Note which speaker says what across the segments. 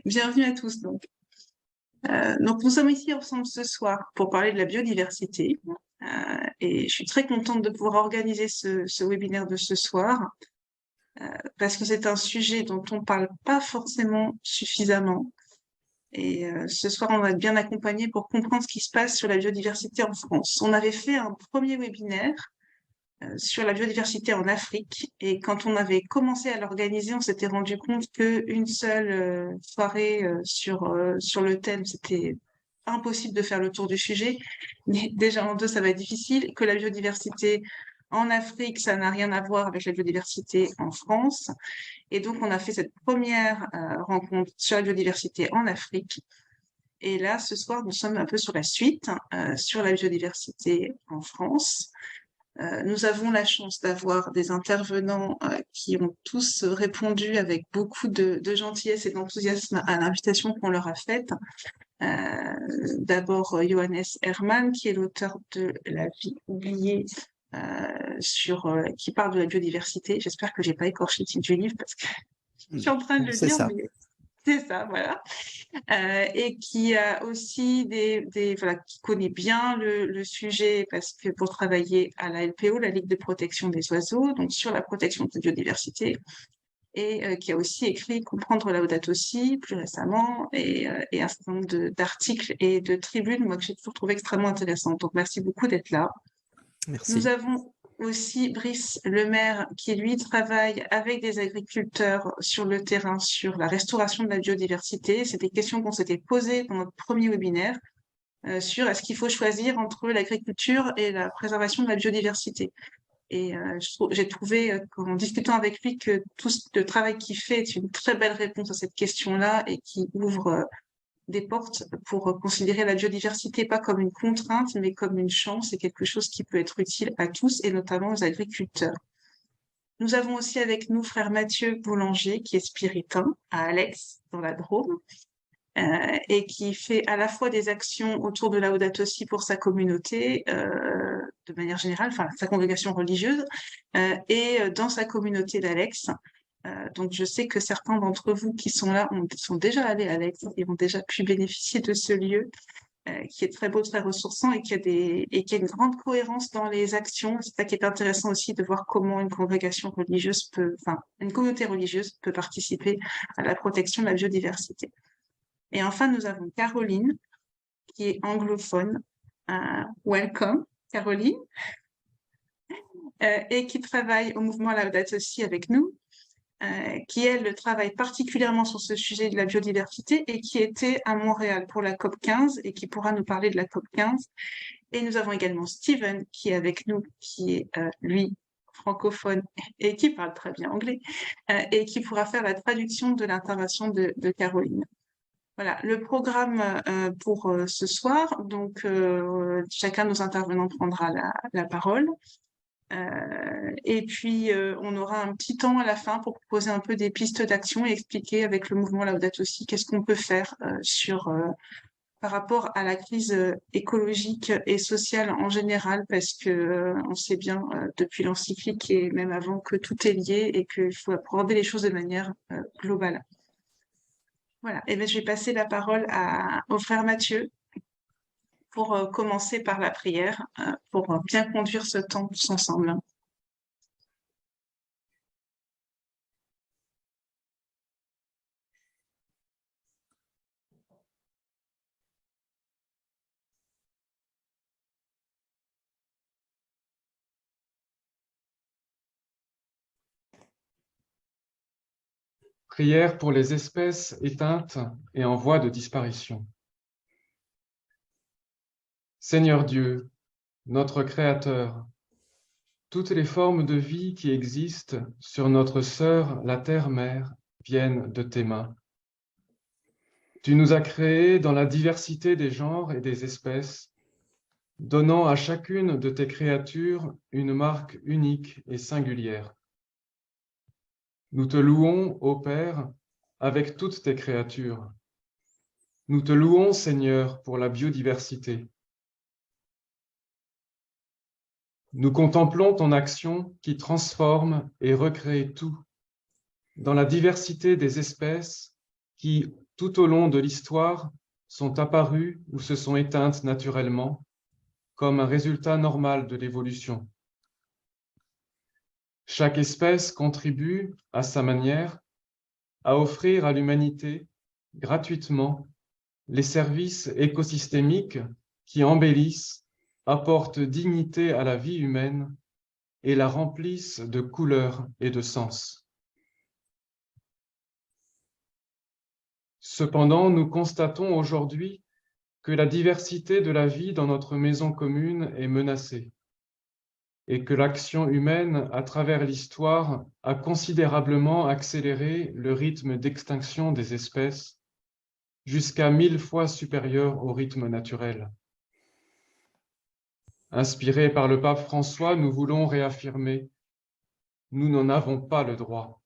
Speaker 1: Bienvenue à tous. Donc, nous sommes ici ensemble ce soir pour parler de la biodiversité. Et je suis très contente de pouvoir organiser ce webinaire de ce soir parce que c'est un sujet dont on ne parle pas forcément suffisamment. Et ce soir, on va être bien accompagné pour comprendre ce qui se passe sur la biodiversité en France. On avait fait un premier webinaire sur la biodiversité en Afrique. Et quand on avait commencé à l'organiser, on s'était rendu compte qu'une seule soirée sur le thème, c'était impossible de faire le tour du sujet. Mais déjà en deux, ça va être difficile. Que la biodiversité en Afrique, ça n'a rien à voir avec la biodiversité en France. Et donc, on a fait cette première rencontre sur la biodiversité en Afrique. Et là, ce soir, nous sommes un peu sur la suite, sur la biodiversité en France. Nous avons la chance d'avoir des intervenants qui ont tous répondu avec beaucoup de gentillesse et d'enthousiasme à l'invitation qu'on leur a faite. D'abord, Johannes Herrmann, qui est l'auteur de La vie oubliée, qui parle de la biodiversité. J'espère que j'ai pas écorché le titre du livre parce que je suis en train de le
Speaker 2: C'est
Speaker 1: dire,
Speaker 2: ça.
Speaker 1: mais c'est ça, voilà. Et qui a aussi voilà, qui connaît bien le sujet parce que pour travailler à la LPO, la Ligue de protection des oiseaux, donc sur la protection de la biodiversité, et qui a aussi écrit Comprendre Laudato Si plus récemment, et un certain nombre d'articles et de tribunes, moi que j'ai toujours trouvé extrêmement intéressantes. Donc merci beaucoup d'être là.
Speaker 2: Merci.
Speaker 1: Nous avons aussi Brice Lemaire qui, lui, travaille avec des agriculteurs sur le terrain sur la restauration de la biodiversité. C'est des questions qu'on s'était posées dans notre premier webinaire sur est-ce qu'il faut choisir entre l'agriculture et la préservation de la biodiversité. Et j'ai trouvé, en discutant avec lui, que tout le travail qu'il fait est une très belle réponse à cette question-là et qui ouvre des portes pour considérer la biodiversité pas comme une contrainte, mais comme une chance et quelque chose qui peut être utile à tous et notamment aux agriculteurs. Nous avons aussi avec nous frère Mathieu Boulanger, qui est spiritain à Alex, dans la Drôme, et qui fait à la fois des actions autour de Laudato Si pour sa communauté, de manière générale, enfin sa congrégation religieuse, et dans sa communauté d'Alex. Donc je sais que certains d'entre vous qui sont là sont déjà allés à Alex et ont déjà pu bénéficier de ce lieu qui est très beau, très ressourçant et qui a une grande cohérence dans les actions. C'est ça qui est intéressant aussi de voir comment une congrégation religieuse une communauté religieuse peut participer à la protection de la biodiversité. Et enfin, nous avons Caroline, qui est anglophone. Welcome, Caroline, et qui travaille au mouvement Laudato Si avec nous, qui, elle, travaille particulièrement sur ce sujet de la biodiversité et qui était à Montréal pour la COP15 et qui pourra nous parler de la COP15. Et nous avons également Steven, qui est avec nous, qui est, lui, francophone et qui parle très bien anglais, et qui pourra faire la traduction de l'intervention de Caroline. Voilà, le programme pour ce soir. Donc, chacun de nos intervenants prendra la parole. Et puis, on aura un petit temps à la fin pour proposer un peu des pistes d'action et expliquer avec le mouvement Laudato Si qu'est-ce qu'on peut faire par rapport à la crise écologique et sociale en général, parce que on sait bien depuis l'encyclique et même avant que tout est lié et qu'il faut aborder les choses de manière globale. Voilà, et bien je vais passer la parole au frère Mathieu pour commencer par la prière, pour bien conduire ce temps tous ensemble.
Speaker 3: Prière pour les espèces éteintes et en voie de disparition. Seigneur Dieu, notre Créateur, toutes les formes de vie qui existent sur notre sœur, la Terre-Mère, viennent de tes mains. Tu nous as créés dans la diversité des genres et des espèces, donnant à chacune de tes créatures une marque unique et singulière. Nous te louons, ô Père, avec toutes tes créatures. Nous te louons, Seigneur, pour la biodiversité. Nous contemplons ton action qui transforme et recrée tout, dans la diversité des espèces qui, tout au long de l'histoire, sont apparues ou se sont éteintes naturellement, comme un résultat normal de l'évolution. Chaque espèce contribue, à sa manière, à offrir à l'humanité, gratuitement, les services écosystémiques qui embellissent, apportent dignité à la vie humaine et la remplissent de couleurs et de sens. Cependant, nous constatons aujourd'hui que la diversité de la vie dans notre maison commune est menacée et que l'action humaine à travers l'histoire a considérablement accéléré le rythme d'extinction des espèces jusqu'à 1000 fois supérieur au rythme naturel. Inspirés par le pape François, nous voulons réaffirmer: nous n'en avons pas le droit.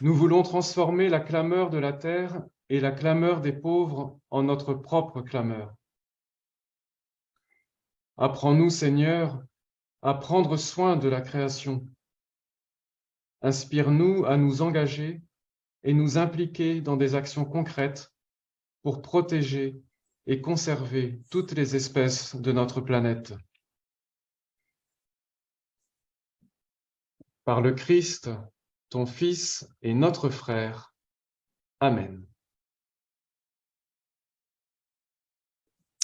Speaker 3: Nous voulons transformer la clameur de la terre et la clameur des pauvres en notre propre clameur. Apprends-nous, Seigneur, à prendre soin de la création. Inspire-nous à nous engager et nous impliquer dans des actions concrètes pour protéger et conserver toutes les espèces de notre planète. Par le Christ, ton Fils et notre frère. Amen.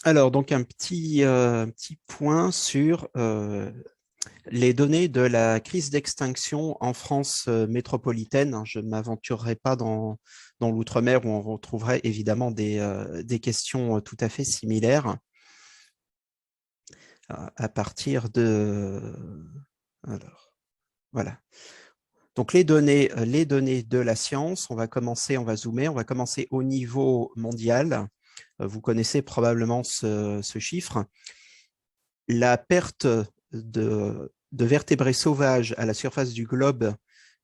Speaker 2: Alors, donc un petit point sur les données de la crise d'extinction en France métropolitaine. Je ne m'aventurerai pas dans l'outre-mer où on retrouverait évidemment des questions tout à fait similaires à partir de... Alors, voilà. Donc, les données de la science, on va zoomer, on va commencer au niveau mondial. Vous connaissez probablement ce chiffre. La perte de vertébrés sauvages à la surface du globe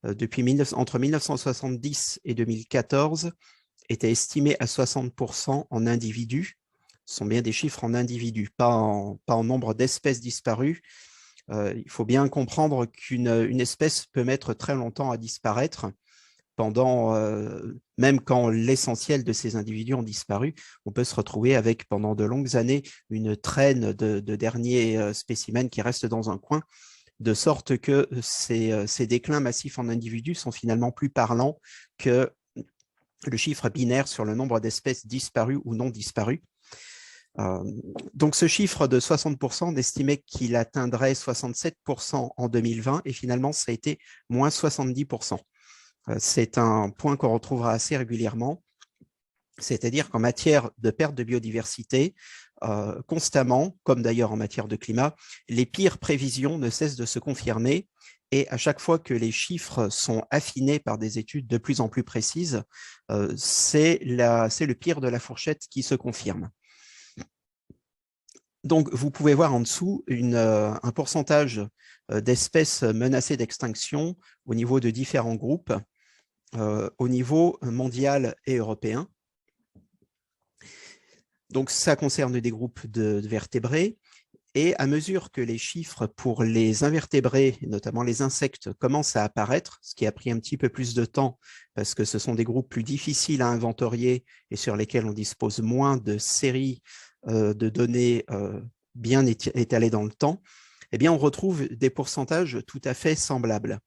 Speaker 2: entre 1970 et 2014 était estimée à 60% en individus. Ce sont bien des chiffres en individus, pas en nombre d'espèces disparues. Il faut bien comprendre qu'une espèce peut mettre très longtemps à disparaître. Même quand l'essentiel de ces individus ont disparu, on peut se retrouver avec pendant de longues années une traîne de derniers spécimens qui restent dans un coin, de sorte que ces déclins massifs en individus sont finalement plus parlants que le chiffre binaire sur le nombre d'espèces disparues ou non disparues. Donc ce chiffre de 60%, on estimait qu'il atteindrait 67% en 2020 et finalement ça a été moins 70%. C'est un point qu'on retrouvera assez régulièrement, c'est-à-dire qu'en matière de perte de biodiversité, constamment, comme d'ailleurs en matière de climat, les pires prévisions ne cessent de se confirmer et à chaque fois que les chiffres sont affinés par des études de plus en plus précises, c'est le pire de la fourchette qui se confirme. Donc, vous pouvez voir en dessous un pourcentage d'espèces menacées d'extinction au niveau de différents groupes, au niveau mondial et européen. Donc, ça concerne des groupes de vertébrés. Et à mesure que les chiffres pour les invertébrés, notamment les insectes, commencent à apparaître, ce qui a pris un petit peu plus de temps parce que ce sont des groupes plus difficiles à inventorier et sur lesquels on dispose moins de séries de données bien étalées dans le temps, eh bien, on retrouve des pourcentages tout à fait semblables.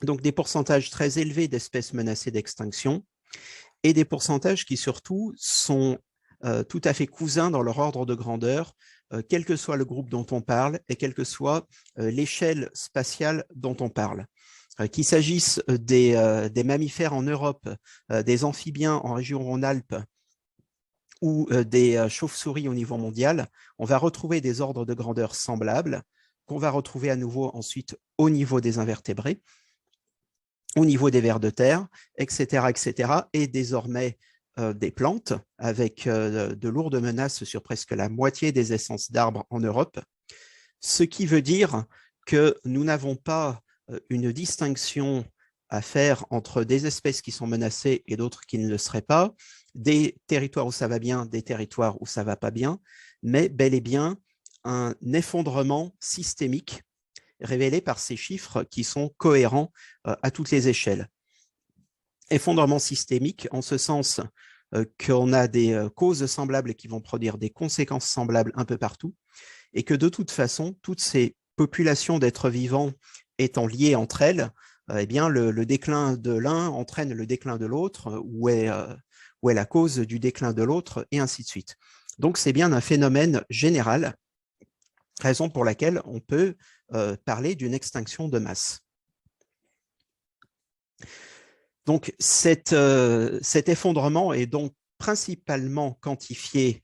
Speaker 2: Donc, des pourcentages très élevés d'espèces menacées d'extinction et des pourcentages qui, surtout, sont tout à fait cousins dans leur ordre de grandeur, quel que soit le groupe dont on parle et quelle que soit l'échelle spatiale dont on parle. Qu'il s'agisse des mammifères en Europe, des amphibiens en région Rhône-Alpes ou des chauves-souris au niveau mondial, on va retrouver des ordres de grandeur semblables qu'on va retrouver à nouveau ensuite au niveau des invertébrés, au niveau des vers de terre, etc., etc., et désormais des plantes, avec de lourdes menaces sur presque la moitié des essences d'arbres en Europe, ce qui veut dire que nous n'avons pas une distinction à faire entre des espèces qui sont menacées et d'autres qui ne le seraient pas, des territoires où ça va bien, des territoires où ça ne va pas bien, mais bel et bien un effondrement systémique révélé par ces chiffres qui sont cohérents à toutes les échelles. Effondrement systémique en ce sens qu'on a des causes semblables qui vont produire des conséquences semblables un peu partout, et que de toute façon, toutes ces populations d'êtres vivants étant liées entre elles, eh bien, le déclin de l'un entraîne le déclin de l'autre, ou est la cause du déclin de l'autre, et ainsi de suite. Donc, c'est bien un phénomène général, raison pour laquelle on peut parler d'une extinction de masse. Donc, cet effondrement est donc principalement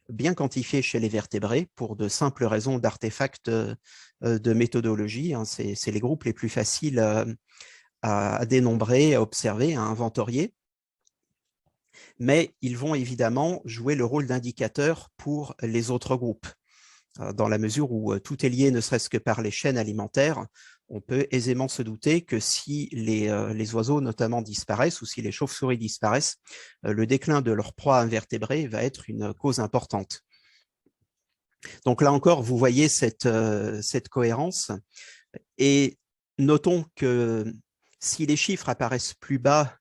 Speaker 2: bien quantifié chez les vertébrés pour de simples raisons d'artefacts de méthodologie. Hein. C'est les groupes les plus faciles à dénombrer, à observer, à inventorier. Mais ils vont évidemment jouer le rôle d'indicateur pour les autres groupes. Dans la mesure où tout est lié, ne serait-ce que par les chaînes alimentaires, on peut aisément se douter que si les oiseaux notamment disparaissent ou si les chauves-souris disparaissent, le déclin de leur proie invertébrée va être une cause importante. Donc là encore, vous voyez cette cohérence. Et notons que si les chiffres apparaissent plus bas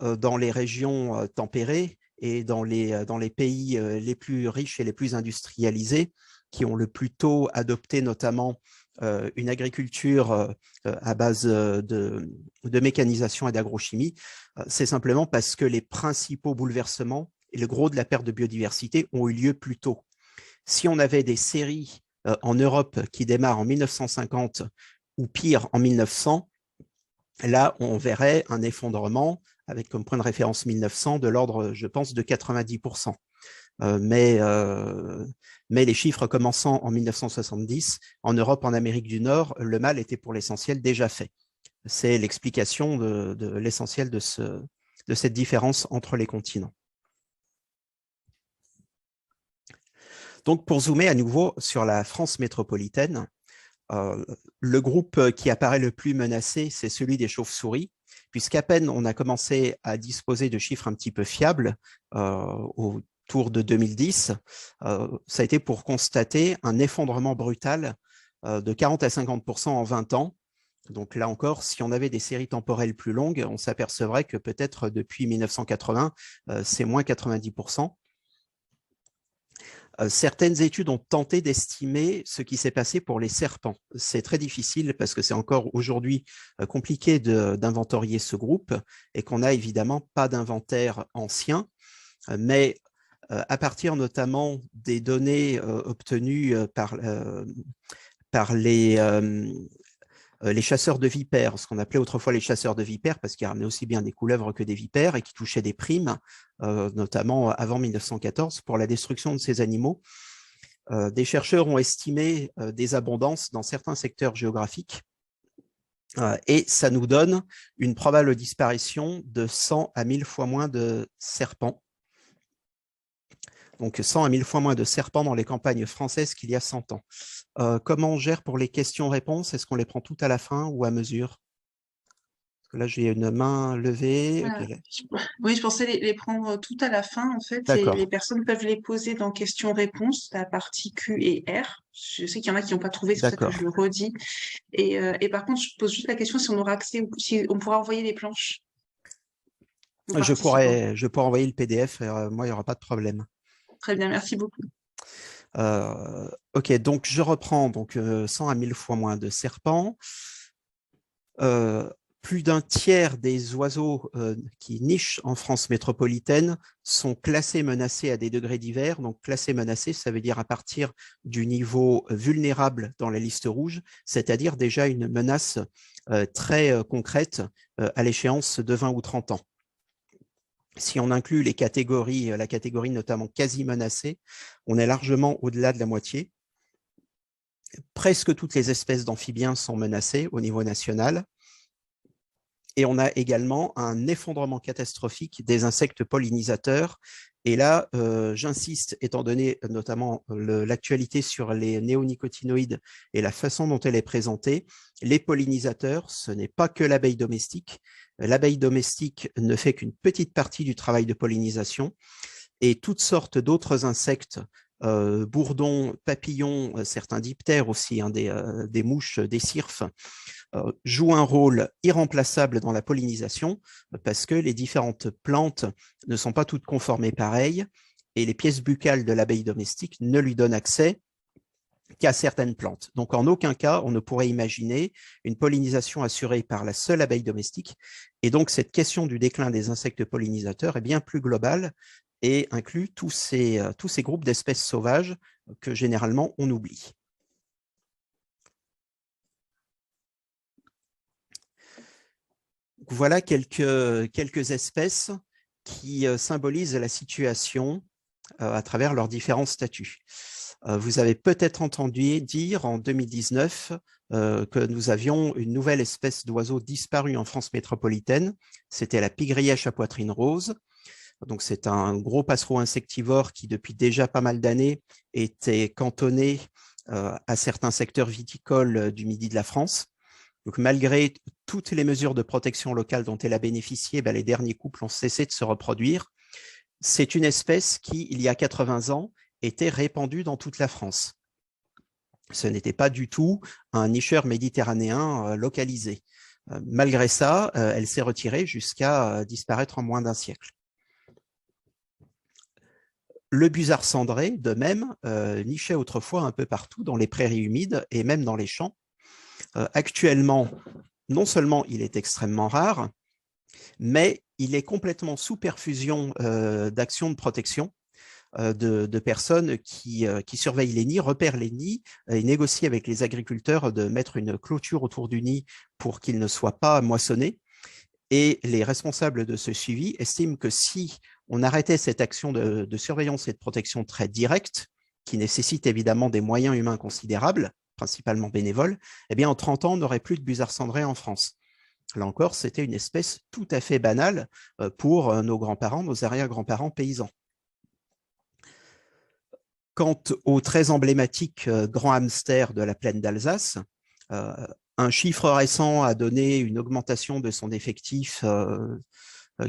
Speaker 2: dans les régions tempérées et dans les pays les plus riches et les plus industrialisés, qui ont le plus tôt adopté notamment une agriculture à base de mécanisation et d'agrochimie, c'est simplement parce que les principaux bouleversements et le gros de la perte de biodiversité ont eu lieu plus tôt. Si on avait des séries en Europe qui démarrent en 1950 ou pire en 1900, là, on verrait un effondrement avec comme point de référence 1900 de l'ordre, je pense, de 90%. Mais les chiffres commençant en 1970, en Europe, en Amérique du Nord, le mal était pour l'essentiel déjà fait. C'est l'explication de l'essentiel de cette différence entre les continents. Donc, pour zoomer à nouveau sur la France métropolitaine, le groupe qui apparaît le plus menacé, c'est celui des chauves-souris, puisqu'à peine on a commencé à disposer de chiffres un petit peu fiables autour de 2010, ça a été pour constater un effondrement brutal de 40 à 50% en 20 ans. Donc là encore, si on avait des séries temporelles plus longues, on s'apercevrait que peut-être depuis 1980, c'est moins 90%. Certaines études ont tenté d'estimer ce qui s'est passé pour les serpents. C'est très difficile parce que c'est encore aujourd'hui compliqué d'inventorier ce groupe et qu'on n'a évidemment pas d'inventaire ancien. Mais à partir notamment des données obtenues par les chasseurs de vipères, ce qu'on appelait autrefois les chasseurs de vipères, parce qu'ils ramenaient aussi bien des couleuvres que des vipères et qui touchaient des primes, notamment avant 1914, pour la destruction de ces animaux. Des chercheurs ont estimé des abondances dans certains secteurs géographiques et ça nous donne une probable disparition de 100 à 1000 fois moins de serpents. Donc 100 à 1000 fois moins de serpents dans les campagnes françaises qu'il y a 100 ans. Comment on gère pour les questions-réponses? Est-ce qu'on les prend toutes à la fin ou à mesure? Parce que là, j'ai une main levée.
Speaker 1: Voilà.
Speaker 2: Okay.
Speaker 1: Oui, je pensais les prendre tout à la fin, en fait, et les personnes peuvent les poser dans questions-réponses, la partie Q et R. Je sais qu'il y en a qui n'ont pas trouvé, c'est pour ça que je le redis. Et par contre, je pose juste la question si on aura accès, si on pourra envoyer les planches.
Speaker 2: Je pourrais envoyer le PDF, moi, il n'y aura pas de problème.
Speaker 1: Très bien, merci beaucoup.
Speaker 2: Ok, donc je reprends 100 à 1000 fois moins de serpents. Plus d'un tiers des oiseaux qui nichent en France métropolitaine sont classés menacés à des degrés divers. Donc classés menacés, ça veut dire à partir du niveau vulnérable dans la liste rouge, c'est-à-dire déjà une menace très concrète à l'échéance de 20 ou 30 ans. Si on inclut la catégorie notamment quasi menacée, on est largement au-delà de la moitié. Presque toutes les espèces d'amphibiens sont menacées au niveau national. Et on a également un effondrement catastrophique des insectes pollinisateurs. Et là, j'insiste, étant donné notamment l'actualité sur les néonicotinoïdes et la façon dont elle est présentée, les pollinisateurs, ce n'est pas que l'abeille domestique. L'abeille domestique ne fait qu'une petite partie du travail de pollinisation et toutes sortes d'autres insectes bourdons, papillons, certains diptères aussi, hein, des mouches, des cirfes, jouent un rôle irremplaçable dans la pollinisation parce que les différentes plantes ne sont pas toutes conformées pareilles et les pièces buccales de l'abeille domestique ne lui donnent accès qu'à certaines plantes. Donc, en aucun cas, on ne pourrait imaginer une pollinisation assurée par la seule abeille domestique. Et donc, cette question du déclin des insectes pollinisateurs est bien plus globale et inclut tous ces groupes d'espèces sauvages que généralement on oublie. Voilà quelques espèces qui symbolisent la situation à travers leurs différents statuts. Vous avez peut-être entendu dire en 2019 que nous avions une nouvelle espèce d'oiseau disparue en France métropolitaine. C'était la pie-grièche à poitrine rose. Donc, c'est un gros passereau insectivore qui, depuis déjà pas mal d'années, était cantonné à certains secteurs viticoles du midi de la France. Donc, malgré toutes les mesures de protection locale dont elle a bénéficié, les derniers couples ont cessé de se reproduire. C'est une espèce qui, il y a 80 ans, était répandue dans toute la France. Ce n'était pas du tout un nicheur méditerranéen localisé. Malgré ça, elle s'est retirée jusqu'à disparaître en moins d'un siècle. Le busard cendré, de même, nichait autrefois un peu partout dans les prairies humides et même dans les champs. Actuellement, non seulement il est extrêmement rare, mais il est complètement sous perfusion d'actions de protection de personnes qui surveillent les nids, repèrent les nids et négocient avec les agriculteurs de mettre une clôture autour du nid pour qu'il ne soit pas moissonné. Et les responsables de ce suivi estiment que si on arrêtait cette action de surveillance et de protection très directe, qui nécessite évidemment des moyens humains considérables, principalement bénévoles, eh bien en 30 ans, on n'aurait plus de busard cendré en France. Là encore, c'était une espèce tout à fait banale pour nos grands-parents, nos arrière-grands-parents paysans. Quant au très emblématique grand hamster de la plaine d'Alsace, un chiffre récent a donné une augmentation de son effectif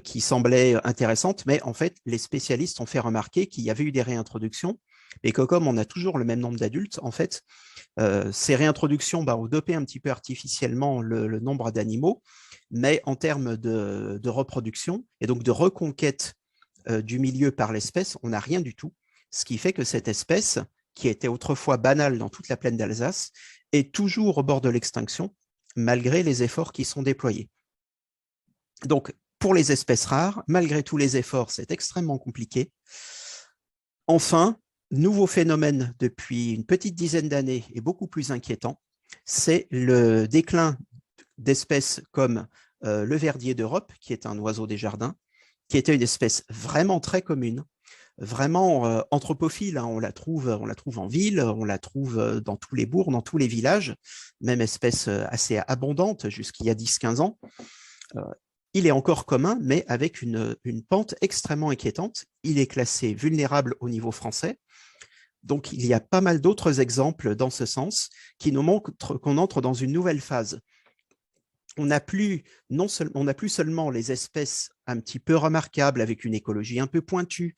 Speaker 2: qui semblait intéressante, mais en fait, les spécialistes ont fait remarquer qu'il y avait eu des réintroductions et que comme on a toujours le même nombre d'adultes, en fait, ces réintroductions ont dopé un petit peu artificiellement le nombre d'animaux, mais en termes de reproduction et donc de reconquête du milieu par l'espèce, on n'a rien du tout. Ce qui fait que cette espèce, qui était autrefois banale dans toute la plaine d'Alsace, est toujours au bord de l'extinction, malgré les efforts qui sont déployés. Donc, pour les espèces rares, malgré tous les efforts, c'est extrêmement compliqué. Enfin, nouveau phénomène depuis une petite dizaine d'années et beaucoup plus inquiétant, c'est le déclin d'espèces comme le verdier d'Europe, qui est un oiseau des jardins, qui était une espèce vraiment très commune, vraiment anthropophile, hein. On la trouve en ville, on la trouve dans tous les bourgs, dans tous les villages, même espèce assez abondante jusqu'il y a 10-15 ans. Il est encore commun, mais avec une pente extrêmement inquiétante. Il est classé vulnérable au niveau français. Donc, il y a pas mal d'autres exemples dans ce sens qui nous montrent qu'on entre dans une nouvelle phase. On n'a plus seulement les espèces un petit peu remarquables avec une écologie un peu pointue,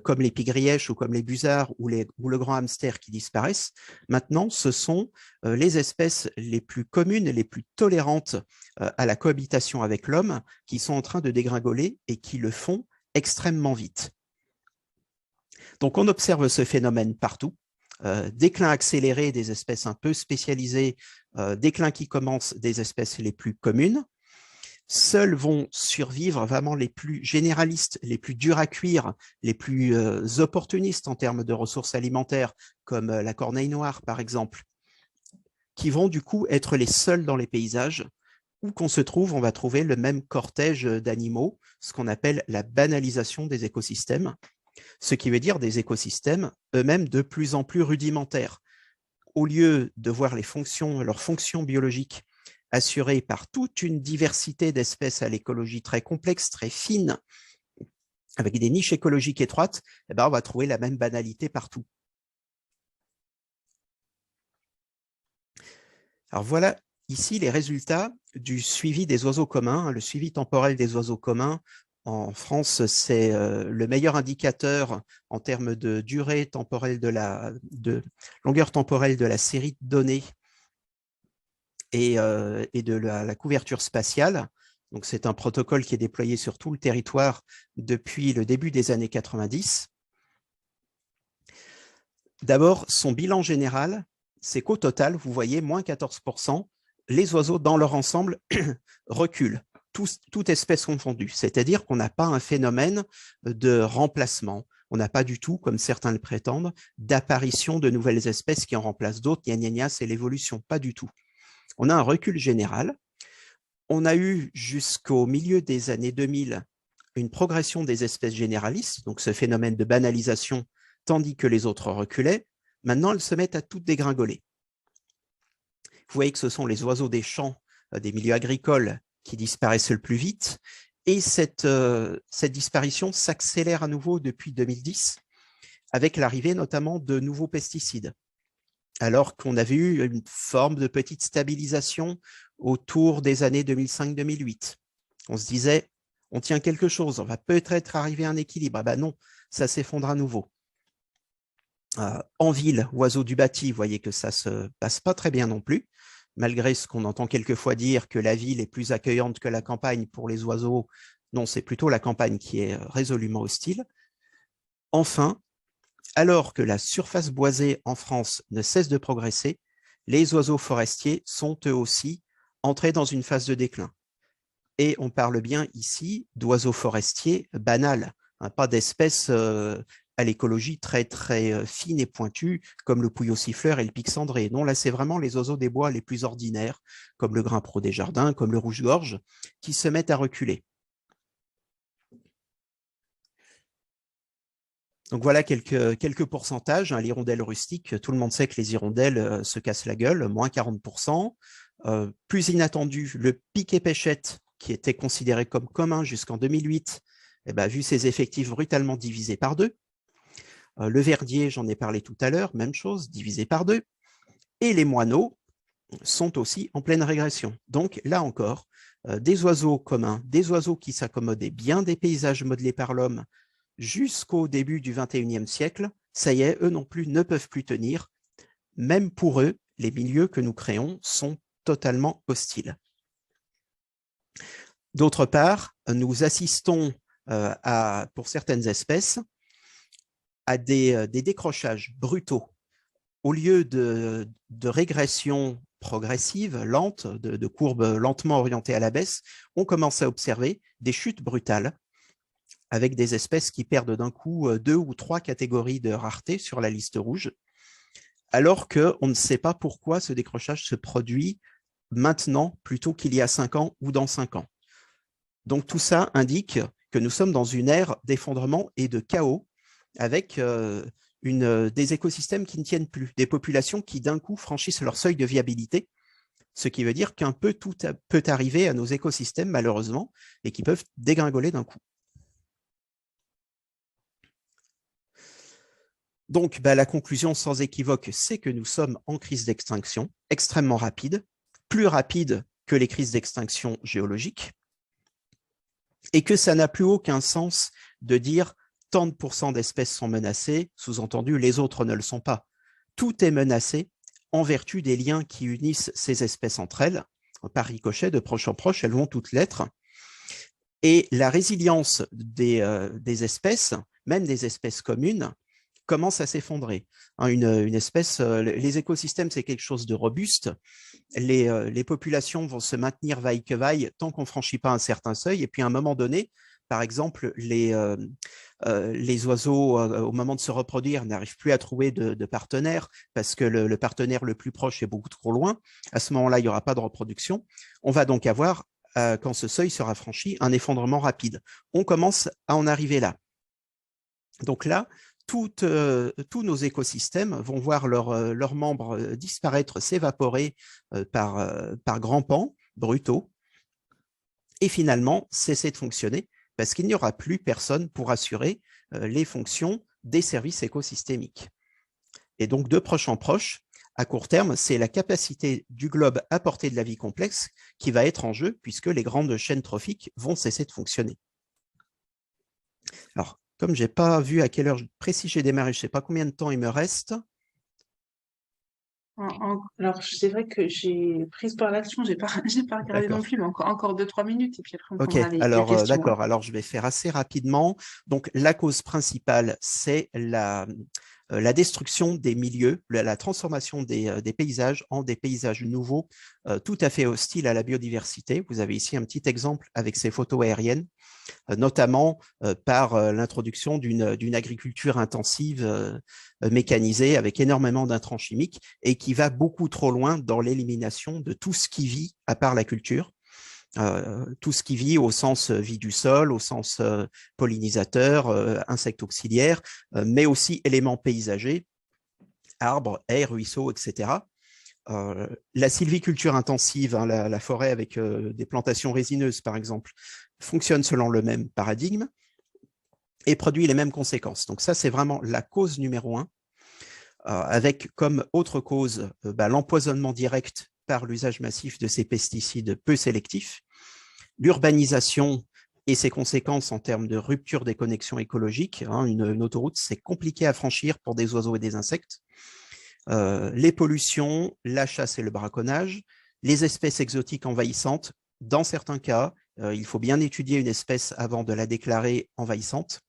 Speaker 2: comme les pie-grièches ou comme les busards ou le grand hamster qui disparaissent. Maintenant, ce sont les espèces les plus communes et les plus tolérantes à la cohabitation avec l'homme qui sont en train de dégringoler et qui le font extrêmement vite. Donc, on observe ce phénomène partout. Déclin accéléré des espèces un peu spécialisées, déclin qui commence des espèces les plus communes. Seuls vont survivre vraiment les plus généralistes, les plus durs à cuire, les plus opportunistes en termes de ressources alimentaires, comme la corneille noire par exemple, qui vont du coup être les seuls dans les paysages. Où qu'on se trouve, on va trouver le même cortège d'animaux, ce qu'on appelle la banalisation des écosystèmes. Ce qui veut dire des écosystèmes eux-mêmes de plus en plus rudimentaires. Au lieu de voir leurs fonctions biologiques assurées par toute une diversité d'espèces à l'écologie très complexe, très fine, avec des niches écologiques étroites, on va trouver la même banalité partout. Alors voilà ici les résultats du suivi des oiseaux communs, le suivi temporel des oiseaux communs En France, c'est le meilleur indicateur en termes de durée temporelle de longueur temporelle de la série de données et de la couverture spatiale. Donc, c'est un protocole qui est déployé sur tout le territoire depuis le début des années 90. D'abord, son bilan général, c'est qu'au total, vous voyez, moins 14%, les oiseaux dans leur ensemble reculent, toute espèce confondue. C'est-à-dire qu'on n'a pas un phénomène de remplacement. On n'a pas du tout, comme certains le prétendent, d'apparition de nouvelles espèces qui en remplacent d'autres. Gna gna gna, c'est l'évolution. Pas du tout. On a un recul général. On a eu jusqu'au milieu des années 2000 une progression des espèces généralistes, donc ce phénomène de banalisation, tandis que les autres reculaient. Maintenant, elles se mettent à toutes dégringoler. Vous voyez que ce sont les oiseaux des champs, des milieux agricoles qui disparaissent le plus vite. Et cette disparition s'accélère à nouveau depuis 2010, avec l'arrivée notamment de nouveaux pesticides. Alors qu'on avait eu une forme de petite stabilisation autour des années 2005-2008. On se disait, on tient quelque chose, on va peut-être arriver à un équilibre. Ah ben non, ça s'effondre à nouveau. En ville, oiseaux du bâti, vous voyez que ça ne se passe pas très bien non plus, malgré ce qu'on entend quelquefois dire que la ville est plus accueillante que la campagne pour les oiseaux. Non, c'est plutôt la campagne qui est résolument hostile. Enfin, alors que la surface boisée en France ne cesse de progresser, les oiseaux forestiers sont eux aussi entrés dans une phase de déclin. Et on parle bien ici d'oiseaux forestiers banals, hein, pas d'espèces à l'écologie très très fine et pointue, comme le pouillot siffleur et le pic cendré. Non, là c'est vraiment les oiseaux des bois les plus ordinaires, comme le grimpero des jardins, comme le rouge-gorge, qui se mettent à reculer. Donc voilà quelques pourcentages. Hein, l'hirondelle rustique, tout le monde sait que les hirondelles se cassent la gueule, moins 40%. Plus inattendu, le piquet-pêchette, qui était considéré comme commun jusqu'en 2008, eh ben, vu ses effectifs brutalement divisés par 2. Le verdier, j'en ai parlé tout à l'heure, même chose, divisé par 2. Et les moineaux sont aussi en pleine régression. Donc là encore, des oiseaux communs, des oiseaux qui s'accommodaient bien des paysages modelés par l'homme jusqu'au début du XXIe siècle, ça y est, eux non plus ne peuvent plus tenir. Même pour eux, les milieux que nous créons sont totalement hostiles. D'autre part, nous assistons pour certaines espèces à des décrochages brutaux. Au lieu de régression progressive, lente, de courbes lentement orientées à la baisse, on commence à observer des chutes brutales avec des espèces qui perdent d'un coup 2 ou 3 catégories de rareté sur la liste rouge, alors qu'on ne sait pas pourquoi ce décrochage se produit maintenant plutôt qu'il y a 5 ans ou dans 5 ans. Donc tout ça indique que nous sommes dans une ère d'effondrement et de chaos avec des écosystèmes qui ne tiennent plus, des populations qui d'un coup franchissent leur seuil de viabilité, ce qui veut dire qu'un peu tout peut arriver à nos écosystèmes malheureusement et qui peuvent dégringoler d'un coup. Donc, la conclusion sans équivoque, c'est que nous sommes en crise d'extinction extrêmement rapide, plus rapide que les crises d'extinction géologiques, et que ça n'a plus aucun sens de dire tant de pourcents d'espèces sont menacées, sous-entendu les autres ne le sont pas. Tout est menacé en vertu des liens qui unissent ces espèces entre elles. Par ricochet, de proche en proche, elles vont toutes l'être. Et la résilience des espèces, même des espèces communes, commence à s'effondrer. Une espèce, les écosystèmes, c'est quelque chose de robuste. Les populations vont se maintenir vaille que vaille tant qu'on ne franchit pas un certain seuil. Et puis à un moment donné, par exemple, les oiseaux, au moment de se reproduire, n'arrivent plus à trouver de partenaire parce que le partenaire le plus proche est beaucoup trop loin. À ce moment-là, il n'y aura pas de reproduction. On va donc avoir, quand ce seuil sera franchi, un effondrement rapide. On commence à en arriver là. Donc là, tous nos écosystèmes vont voir leurs membres disparaître, s'évaporer par grands pans brutaux et finalement cesser de fonctionner parce qu'il n'y aura plus personne pour assurer les fonctions des services écosystémiques. Et donc, de proche en proche, à court terme, c'est la capacité du globe à porter de la vie complexe qui va être en jeu puisque les grandes chaînes trophiques vont cesser de fonctionner. Alors, comme je n'ai pas vu à quelle heure précis j'ai démarré, je ne sais pas combien de temps il me reste.
Speaker 1: Alors, c'est vrai que j'ai prise par l'action, j'ai pas, j'ai pas regardé non
Speaker 2: D'accord.
Speaker 1: plus, mais encore 2-3 minutes, et puis après, on
Speaker 2: Ok,
Speaker 1: prendra les
Speaker 2: alors
Speaker 1: questions, hein.
Speaker 2: d'accord, alors je vais faire assez rapidement. Donc la cause principale, c'est la destruction des milieux, la transformation des paysages en des paysages nouveaux, tout à fait hostiles à la biodiversité. Vous avez ici un petit exemple avec ces photos aériennes, notamment par l'introduction d'une agriculture intensive mécanisée avec énormément d'intrants chimiques et qui va beaucoup trop loin dans l'élimination de tout ce qui vit à part la culture. Tout ce qui vit au sens vie du sol, au sens pollinisateur, insectes auxiliaires, mais aussi éléments paysagers, arbres, haies, ruisseaux, etc. La sylviculture intensive, hein, la forêt avec des plantations résineuses, par exemple, fonctionne selon le même paradigme et produit les mêmes conséquences. Donc ça, c'est vraiment la cause numéro un, avec comme autre cause l'empoisonnement direct par l'usage massif de ces pesticides peu sélectifs, l'urbanisation et ses conséquences en termes de rupture des connexions écologiques. Hein, une autoroute, c'est compliqué à franchir pour des oiseaux et des insectes. Les pollutions, la chasse et le braconnage, les espèces exotiques envahissantes. Dans certains cas, il faut bien étudier une espèce avant de la déclarer envahissante.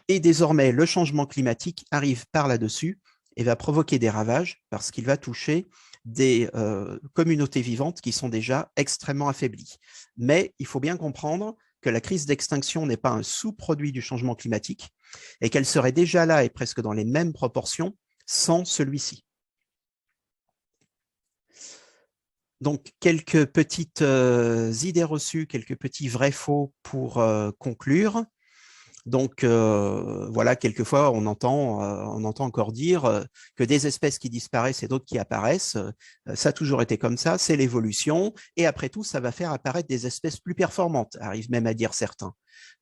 Speaker 2: Et désormais, le changement climatique arrive par là-dessus et va provoquer des ravages parce qu'il va toucher des communautés vivantes qui sont déjà extrêmement affaiblies. Mais il faut bien comprendre que la crise d'extinction n'est pas un sous-produit du changement climatique et qu'elle serait déjà là et presque dans les mêmes proportions sans celui-ci. Donc, quelques petites idées reçues, quelques petits vrais-faux pour conclure. Donc, voilà, quelquefois, on entend encore dire que des espèces qui disparaissent et d'autres qui apparaissent. Ça a toujours été comme ça, c'est l'évolution. Et après tout, ça va faire apparaître des espèces plus performantes, arrivent même à dire certains.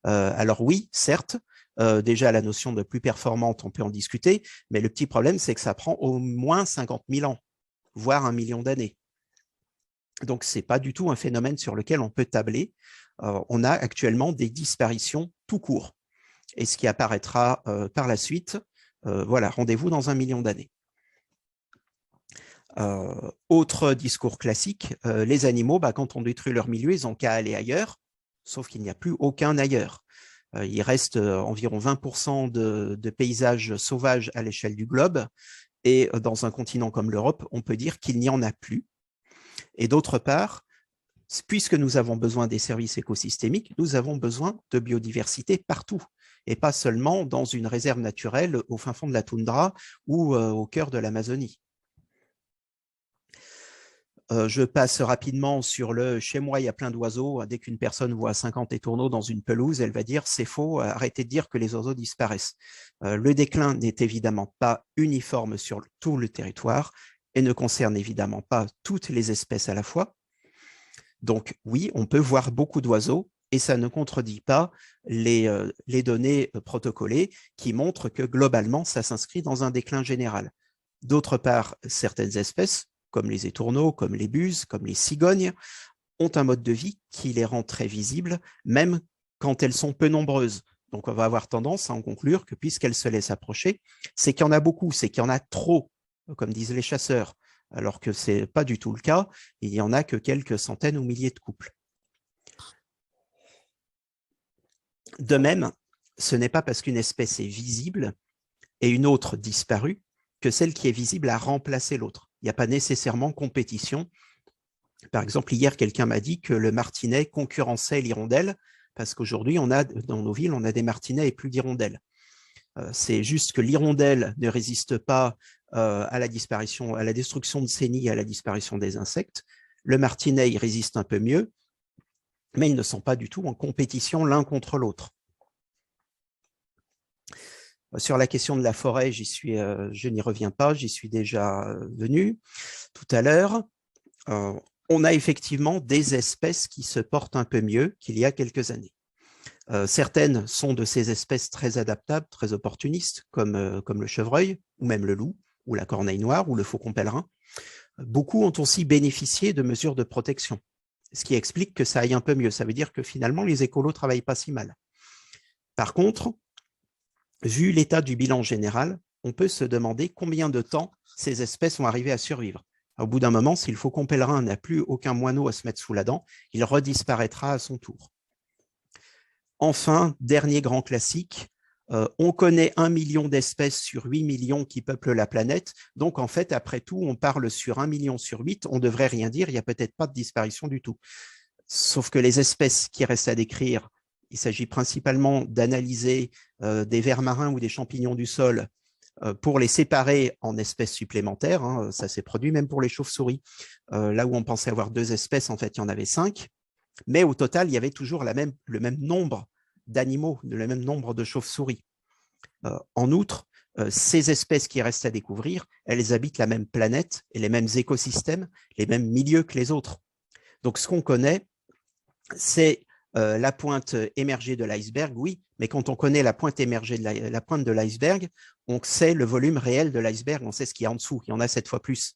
Speaker 2: Alors oui, certes, déjà la notion de plus performante, on peut en discuter, mais le petit problème, c'est que ça prend au moins 50 000 ans, voire 1 million d'années. Donc, ce n'est pas du tout un phénomène sur lequel on peut tabler. On a actuellement des disparitions tout court. Et ce qui apparaîtra par la suite, voilà, rendez-vous dans 1 million d'années. Autre discours classique, les animaux, quand on détruit leur milieu, ils n'ont qu'à aller ailleurs, sauf qu'il n'y a plus aucun ailleurs. Il reste environ 20% de paysages sauvages à l'échelle du globe, et dans un continent comme l'Europe, on peut dire qu'il n'y en a plus. Et d'autre part, puisque nous avons besoin des services écosystémiques, nous avons besoin de biodiversité partout, et pas seulement dans une réserve naturelle au fin fond de la toundra ou au cœur de l'Amazonie. Je passe rapidement sur le « chez moi, il y a plein d'oiseaux ». Dès qu'une personne voit 50 étourneaux dans une pelouse, elle va dire « c'est faux, arrêtez de dire que les oiseaux disparaissent ». Le déclin n'est évidemment pas uniforme sur tout le territoire et ne concerne évidemment pas toutes les espèces à la fois. Donc oui, on peut voir beaucoup d'oiseaux et ça ne contredit pas les données protocolées qui montrent que globalement, ça s'inscrit dans un déclin général. D'autre part, certaines espèces, comme les étourneaux, comme les buses, comme les cigognes, ont un mode de vie qui les rend très visibles, même quand elles sont peu nombreuses. Donc on va avoir tendance à en conclure que puisqu'elles se laissent approcher, c'est qu'il y en a beaucoup, c'est qu'il y en a trop, comme disent les chasseurs. Alors que ce n'est pas du tout le cas, il n'y en a que quelques centaines ou milliers de couples. De même, ce n'est pas parce qu'une espèce est visible et une autre disparue que celle qui est visible a remplacé l'autre. Il n'y a pas nécessairement compétition. Par exemple, hier, quelqu'un m'a dit que le martinet concurrençait l'hirondelle parce qu'aujourd'hui, dans nos villes, on a des martinets et plus d'hirondelles. C'est juste que l'hirondelle ne résiste pas à la destruction de ses nids et à la disparition des insectes. Le martinet, il résiste un peu mieux, mais ils ne sont pas du tout en compétition l'un contre l'autre. Sur la question de la forêt, je n'y reviens pas, j'y suis déjà venu tout à l'heure. On a effectivement des espèces qui se portent un peu mieux qu'il y a quelques années. Certaines sont de ces espèces très adaptables, très opportunistes, comme le chevreuil, ou même le loup, ou la corneille noire, ou le faucon pèlerin. Beaucoup ont aussi bénéficié de mesures de protection, ce qui explique que ça aille un peu mieux. Ça veut dire que finalement, les écolos ne travaillent pas si mal. Par contre, vu l'état du bilan général, on peut se demander combien de temps ces espèces ont arrivé à survivre. Au bout d'un moment, si le faucon pèlerin n'a plus aucun moineau à se mettre sous la dent, il redisparaîtra à son tour. Enfin, dernier grand classique, on connaît 1 million d'espèces sur 8 millions qui peuplent la planète. Donc, en fait, après tout, on parle sur 1 million sur 8. On ne devrait rien dire. Il n'y a peut-être pas de disparition du tout. Sauf que les espèces qui restent à décrire, il s'agit principalement d'analyser des vers marins ou des champignons du sol pour les séparer en espèces supplémentaires. Hein. Ça s'est produit même pour les chauves-souris. Là où on pensait avoir 2 espèces, en fait, il y en avait 5. Mais au total, il y avait toujours le même nombre d'animaux, le même nombre de chauves-souris. En outre, ces espèces qui restent à découvrir, elles habitent la même planète et les mêmes écosystèmes, les mêmes milieux que les autres. Donc, ce qu'on connaît, c'est la pointe émergée de l'iceberg, oui, mais quand on connaît la pointe émergée de la pointe de l'iceberg, on sait le volume réel de l'iceberg, on sait ce qu'il y a en dessous, il y en a 7 fois plus.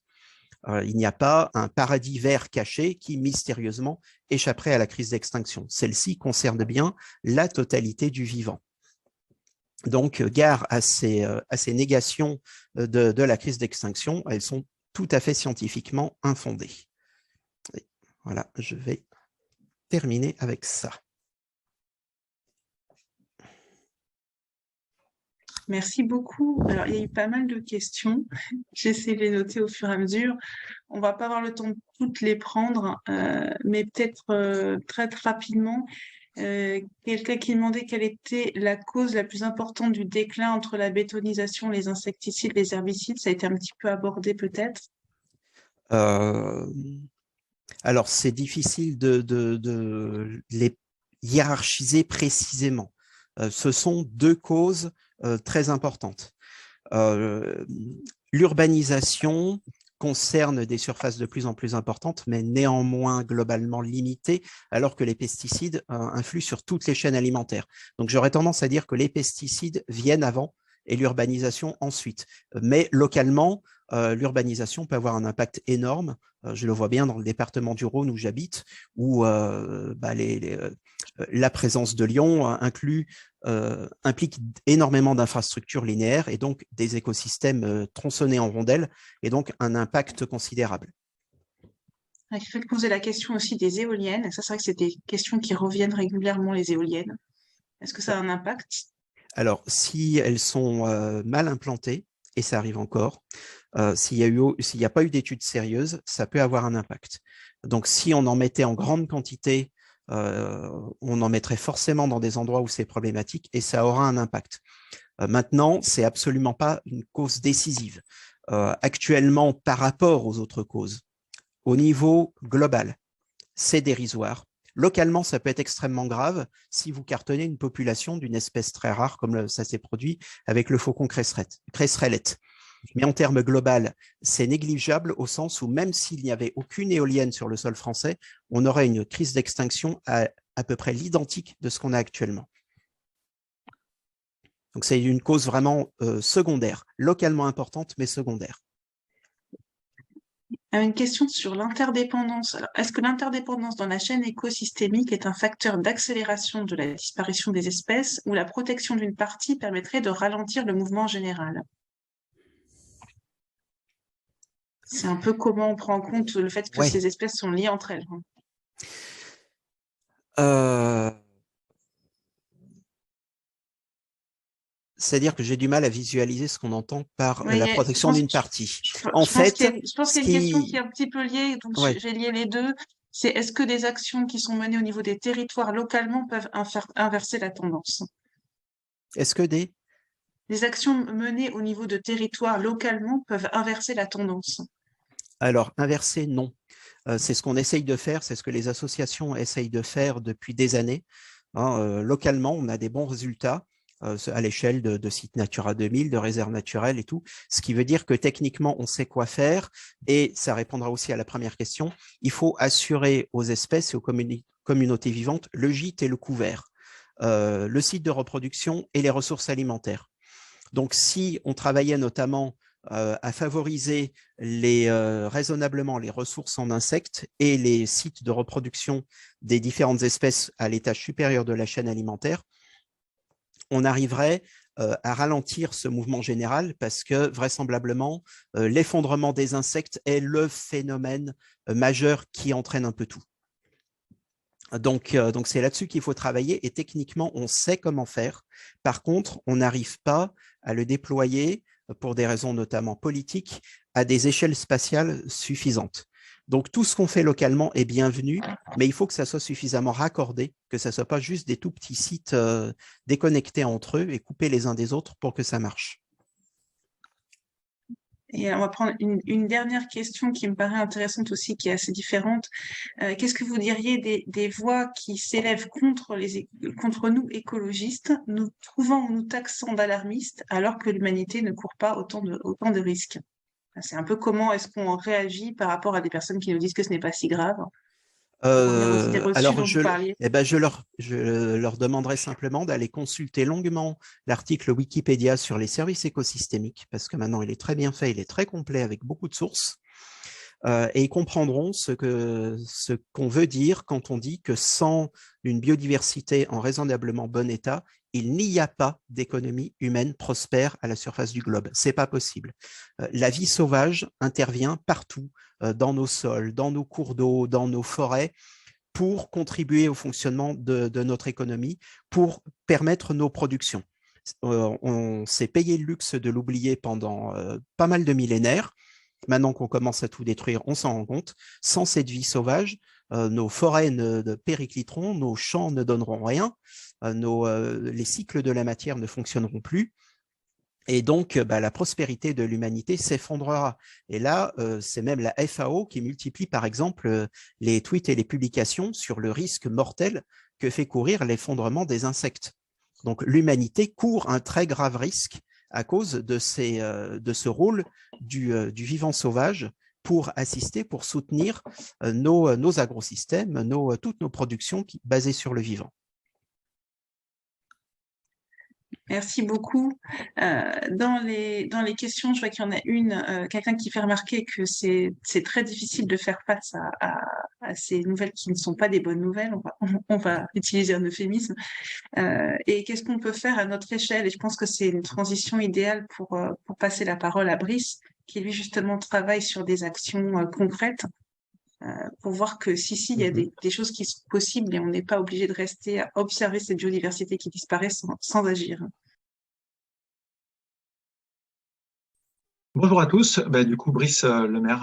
Speaker 2: Il n'y a pas un paradis vert caché qui, mystérieusement, échapperait à la crise d'extinction. Celle-ci concerne bien la totalité du vivant. Donc, gare à ces négations de la crise d'extinction, elles sont tout à fait scientifiquement infondées. Et voilà, je vais terminer avec ça.
Speaker 1: Merci beaucoup. Alors, il y a eu pas mal de questions. J'essaie de les noter au fur et à mesure. On va pas avoir le temps de toutes les prendre, mais peut-être très rapidement. Quelqu'un qui demandait quelle était la cause la plus importante du déclin entre la bétonisation, les insecticides, les herbicides. Ça a été un petit peu abordé peut-être.
Speaker 2: Alors, c'est difficile de les hiérarchiser précisément. Ce sont 2 causes très importantes. L'urbanisation concerne des surfaces de plus en plus importantes, mais néanmoins globalement limitées, alors que les pesticides influent sur toutes les chaînes alimentaires. Donc, j'aurais tendance à dire que les pesticides viennent avant et l'urbanisation ensuite. Mais localement, l'urbanisation peut avoir un impact énorme. Je le vois bien dans le département du Rhône où j'habite, où la présence de lions implique énormément d'infrastructures linéaires et donc des écosystèmes tronçonnés en rondelles et donc un impact considérable.
Speaker 1: Il faut poser la question aussi des éoliennes. Ça, c'est vrai que c'est des questions qui reviennent régulièrement, les éoliennes. Est-ce que ça a un impact?
Speaker 2: Alors, si elles sont mal implantées, et ça arrive encore, s'il n'y a pas eu d'études sérieuses, ça peut avoir un impact. Donc, si on en mettait en grande quantité, on en mettrait forcément dans des endroits où c'est problématique et ça aura un impact. Maintenant, c'est absolument pas une cause décisive. Actuellement, par rapport aux autres causes, au niveau global, c'est dérisoire. Localement, ça peut être extrêmement grave si vous cartonnez une population d'une espèce très rare, comme ça s'est produit avec le faucon cresserellette. Mais en termes global, c'est négligeable au sens où même s'il n'y avait aucune éolienne sur le sol français, on aurait une crise d'extinction à peu près l'identique de ce qu'on a actuellement. Donc c'est une cause vraiment secondaire, localement importante, mais secondaire.
Speaker 1: Une question sur l'interdépendance. Alors, est-ce que l'interdépendance dans la chaîne écosystémique est un facteur d'accélération de la disparition des espèces ou la protection d'une partie permettrait de ralentir le mouvement général? C'est un peu comment on prend en compte le fait que ces espèces sont liées entre elles.
Speaker 2: C'est-à-dire que j'ai du mal à visualiser ce qu'on entend par la protection d'une partie.
Speaker 1: Je pense qu'il y a une question qui est un petit peu liée, donc j'ai lié les deux. C'est est-ce que des actions qui sont menées au niveau des territoires localement peuvent inverser la tendance?
Speaker 2: Est-ce que
Speaker 1: des actions menées au niveau de territoires localement peuvent inverser la tendance?
Speaker 2: Alors, inverser, non. C'est ce qu'on essaye de faire, c'est ce que les associations essayent de faire depuis des années. Localement, on a des bons résultats à l'échelle de sites Natura 2000, de réserves naturelles et tout, ce qui veut dire que techniquement, on sait quoi faire et ça répondra aussi à la première question. Il faut assurer aux espèces et aux communautés vivantes le gîte et le couvert, le site de reproduction et les ressources alimentaires. Donc, si on travaillait notamment à favoriser raisonnablement les ressources en insectes et les sites de reproduction des différentes espèces à l'étage supérieur de la chaîne alimentaire, on arriverait à ralentir ce mouvement général parce que vraisemblablement, l'effondrement des insectes est le phénomène majeur qui entraîne un peu tout. Donc c'est là-dessus qu'il faut travailler et techniquement, on sait comment faire. Par contre, on n'arrive pas à le déployer pour des raisons notamment politiques à des échelles spatiales suffisantes. Donc, tout ce qu'on fait localement est bienvenu, mais il faut que ça soit suffisamment raccordé, que ça ne soit pas juste des tout petits sites déconnectés entre eux et coupés les uns des autres pour que ça marche.
Speaker 1: Et on va prendre une dernière question qui me paraît intéressante aussi, qui est assez différente. Qu'est-ce que vous diriez des voix qui s'élèvent contre nous écologistes, nous trouvant ou nous taxant d'alarmistes, alors que l'humanité ne court pas autant de risques? C'est un peu comment est-ce qu'on réagit par rapport à des personnes qui nous disent que ce n'est pas si grave. Pour revenir aux idées reçues dont vous parliez.
Speaker 2: Je leur demanderai simplement d'aller consulter longuement l'article Wikipédia sur les services écosystémiques, parce que maintenant il est très bien fait, il est très complet avec beaucoup de sources, et ils comprendront ce qu'on veut dire quand on dit que sans une biodiversité en raisonnablement bon état, il n'y a pas d'économie humaine prospère à la surface du globe. C'est pas possible. La vie sauvage intervient partout, dans nos sols, dans nos cours d'eau, dans nos forêts, pour contribuer au fonctionnement de notre économie, pour permettre nos productions. On s'est payé le luxe de l'oublier pendant pas mal de millénaires. Maintenant qu'on commence à tout détruire, on s'en rend compte. Sans cette vie sauvage, nos forêts ne péricliteront, nos champs ne donneront rien, les cycles de la matière ne fonctionneront plus. Et donc, la prospérité de l'humanité s'effondrera. Et là, c'est même la FAO qui multiplie, par exemple, les tweets et les publications sur le risque mortel que fait courir l'effondrement des insectes. Donc, l'humanité court un très grave risque à cause de ce rôle du vivant sauvage pour assister, pour soutenir nos agrosystèmes, toutes nos productions basées sur le vivant.
Speaker 1: Merci beaucoup. Dans les questions, je vois qu'il y en a une, quelqu'un qui fait remarquer que c'est très difficile de faire face à ces nouvelles qui ne sont pas des bonnes nouvelles. On va utiliser un euphémisme. Et qu'est-ce qu'on peut faire à notre échelle? Et je pense que c'est une transition idéale pour passer la parole à Brice, qui lui justement travaille sur des actions concrètes. Pour voir que si, il y a des choses qui sont possibles et on n'est pas obligé de rester à observer cette biodiversité qui disparaît sans agir.
Speaker 4: Bonjour à tous, du coup Brice Lemaire,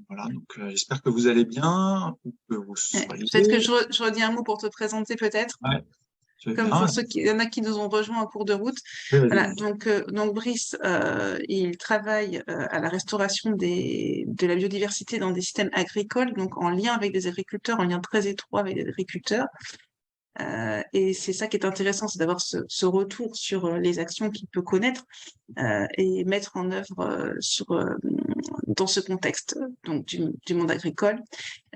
Speaker 4: voilà, donc j'espère que vous allez bien, que vous soyez...
Speaker 1: Peut-être que je redis un mot pour te présenter peut-être.
Speaker 4: Ouais.
Speaker 1: Comme pour ceux il y en a qui nous ont rejoints en cours de route. Voilà, donc Brice, il travaille à la restauration de la biodiversité dans des systèmes agricoles, donc en lien avec des agriculteurs, en lien très étroit avec des agriculteurs. Et c'est ça qui est intéressant, c'est d'avoir ce retour sur les actions qu'il peut connaître et mettre en œuvre dans ce contexte donc du monde agricole.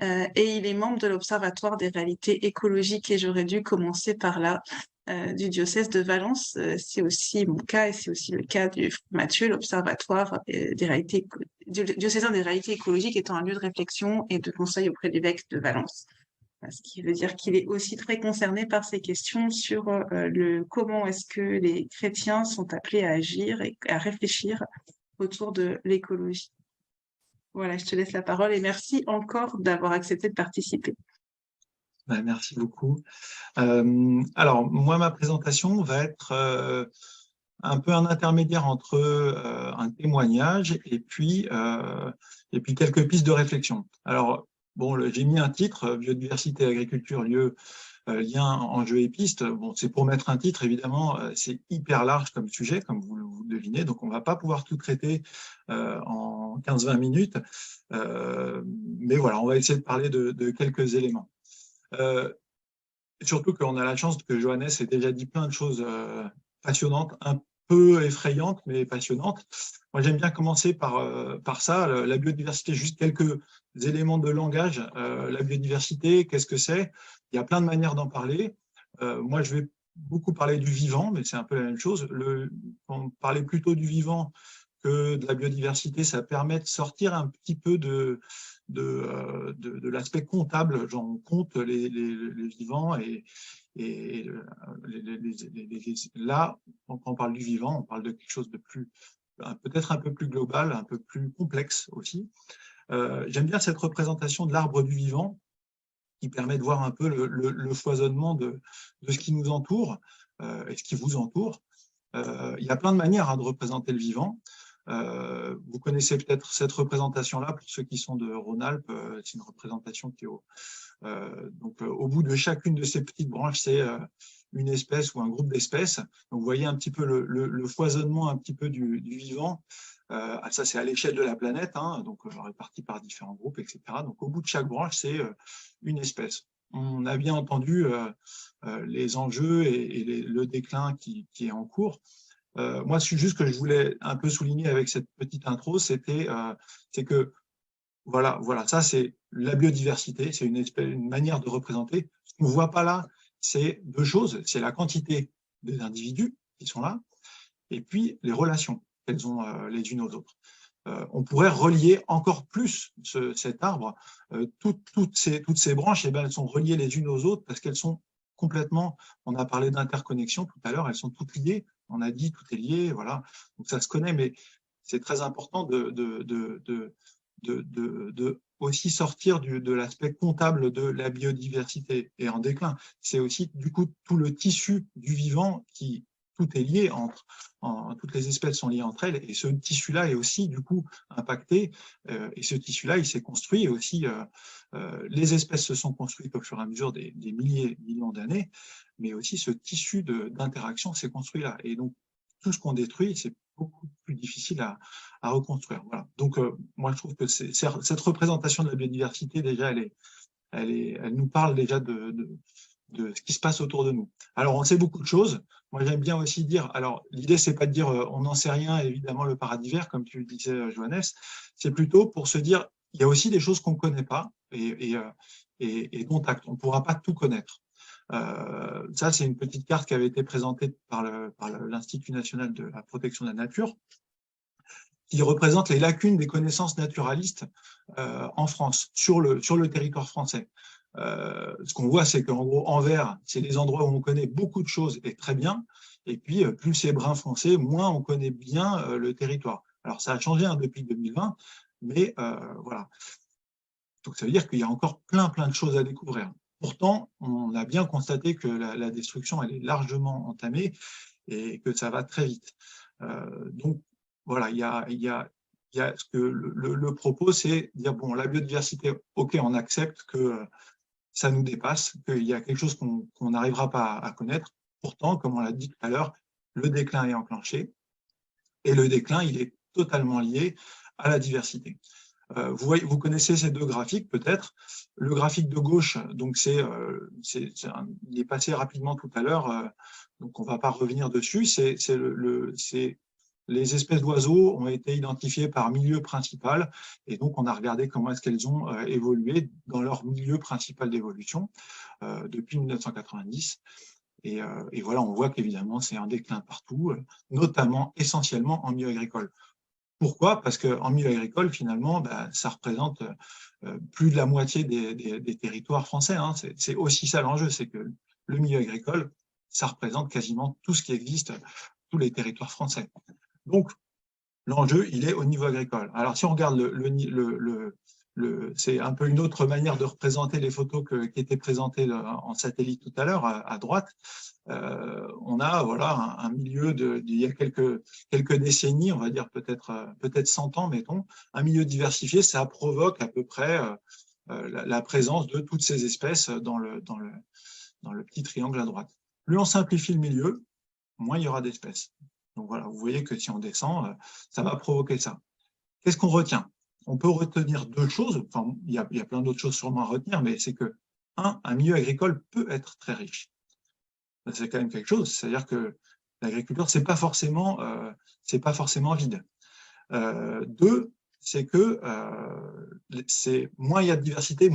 Speaker 1: Et il est membre de l'Observatoire des réalités écologiques, et j'aurais dû commencer par là, du diocèse de Valence. C'est aussi mon cas et c'est aussi le cas du Mathieu, l'Observatoire des réalités diocésain des réalités écologiques étant un lieu de réflexion et de conseil auprès de l'évêque de Valence. Ce qui veut dire qu'il est aussi très concerné par ces questions sur comment est-ce que les chrétiens sont appelés à agir et à réfléchir autour de l'écologie. Voilà, je te laisse la parole et merci encore d'avoir accepté de participer.
Speaker 4: Merci beaucoup. Alors, moi, ma présentation va être un peu un intermédiaire entre un témoignage et puis quelques pistes de réflexion. Alors, bon, j'ai mis un titre, biodiversité, agriculture, lieu, lien, enjeux et pistes. Bon, c'est pour mettre un titre, évidemment, c'est hyper large comme sujet, comme vous le devinez, donc on ne va pas pouvoir tout traiter en 15-20 minutes. Mais voilà, on va essayer de parler de quelques éléments. Surtout qu'on a la chance que Johannes ait déjà dit plein de choses passionnantes, un peu effrayantes, mais passionnantes. Moi, j'aime bien commencer par ça, la biodiversité, juste quelques éléments de langage. La biodiversité, qu'est-ce que c'est? Il y a plein de manières d'en parler. Moi, je vais beaucoup parler du vivant, mais c'est un peu la même chose. Parler plutôt du vivant que de la biodiversité, ça permet de sortir un petit peu de l'aspect comptable. Genre, on compte les vivants là, quand on parle du vivant, on parle de quelque chose de plus, peut-être un peu plus global, un peu plus complexe aussi. J'aime bien cette représentation de l'arbre du vivant qui permet de voir un peu le foisonnement de ce qui nous entoure et ce qui vous entoure. Il y a plein de manières de représenter le vivant. Vous connaissez peut-être cette représentation-là, pour ceux qui sont de Rhône-Alpes, c'est une représentation qui est au bout de chacune de ces petites branches, c'est une espèce ou un groupe d'espèces. Donc, vous voyez un petit peu le foisonnement un petit peu du vivant. Ça, c'est à l'échelle de la planète, hein, donc réparti par différents groupes, etc. Donc, au bout de chaque branche, c'est une espèce. On a bien entendu les enjeux et le déclin qui est en cours. Moi, juste ce que je voulais un peu souligner avec cette petite intro, c'est que voilà, ça c'est la biodiversité, c'est une manière de représenter. Ce qu'on ne voit pas là, c'est deux choses, c'est la quantité des individus qui sont là, et puis les relations qu'elles ont les unes aux autres. On pourrait relier encore plus cet arbre. Toutes ces branches, eh ben, elles sont reliées les unes aux autres parce qu'elles sont complètement, on a parlé d'interconnexion tout à l'heure, elles sont toutes liées, on a dit tout est lié, voilà, donc ça se connaît, mais c'est très important de aussi sortir de l'aspect comptable de la biodiversité et en déclin. C'est aussi du coup tout le tissu du vivant qui tout est lié toutes les espèces sont liées entre elles et ce tissu-là est aussi du coup impacté et ce tissu-là il s'est construit aussi. Les espèces se sont construites au fur et à mesure des millions d'années, mais aussi ce tissu d'interaction s'est construit là et donc tout ce qu'on détruit, c'est beaucoup plus difficile à reconstruire. Voilà. Donc, moi, je trouve que cette représentation de la biodiversité, déjà, elle nous parle déjà de ce qui se passe autour de nous. Alors, on sait beaucoup de choses. Moi, j'aime bien aussi dire, alors, l'idée, c'est pas de dire on n'en sait rien, évidemment, le paradis vert, comme tu disais, Johannes, c'est plutôt pour se dire, il y a aussi des choses qu'on ne connaît pas et dont acte. On ne pourra pas tout connaître. Ça, c'est une petite carte qui avait été présentée par l'Institut national de la protection de la nature, qui représente les lacunes des connaissances naturalistes en France, sur le territoire français. Ce qu'on voit, c'est qu'en gros, en vert, c'est les endroits où on connaît beaucoup de choses et très bien, et puis plus c'est brun foncé, moins on connaît bien le territoire. Alors, ça a changé depuis 2020, mais voilà. Donc, ça veut dire qu'il y a encore plein de choses à découvrir. Pourtant, on a bien constaté que la destruction, elle est largement entamée et que ça va très vite. Donc, voilà, il y a ce que le propos, c'est dire, bon, la biodiversité, ok, on accepte que ça nous dépasse, qu'il y a quelque chose qu'on n'arrivera pas à connaître. Pourtant, comme on l'a dit tout à l'heure, le déclin est enclenché et le déclin, il est totalement lié à la diversité. Vous connaissez ces deux graphiques peut-être. Le graphique de gauche, donc il est passé rapidement tout à l'heure, donc on ne va pas revenir dessus. Les espèces d'oiseaux ont été identifiées par milieu principal et donc on a regardé comment est-ce qu'elles ont évolué dans leur milieu principal d'évolution depuis 1990. Et voilà, on voit qu'évidemment c'est un déclin partout, notamment essentiellement en milieu agricole. Pourquoi? Parce qu'en milieu agricole, finalement, ça représente plus de la moitié des territoires français. Hein. C'est aussi ça l'enjeu, c'est que le milieu agricole, ça représente quasiment tout ce qui existe, tous les territoires français. Donc, l'enjeu, il est au niveau agricole. Alors, si on regarde c'est un peu une autre manière de représenter les photos qui étaient présentées en satellite tout à l'heure, à droite. On a voilà un milieu d'il y a quelques décennies, on va dire peut-être 100 ans, mettons, un milieu diversifié, ça provoque à peu près la présence de toutes ces espèces dans le petit triangle à droite. Plus on simplifie le milieu, moins il y aura d'espèces. Donc voilà, vous voyez que si on descend, ça va provoquer ça. Qu'est-ce qu'on retient? On peut retenir deux choses, enfin, il y a plein d'autres choses sûrement à retenir, mais c'est que, un milieu agricole peut être très riche. C'est quand même quelque chose, c'est-à-dire que l'agriculture, c'est pas forcément vide. Deux, c'est que moins il y a de diversité,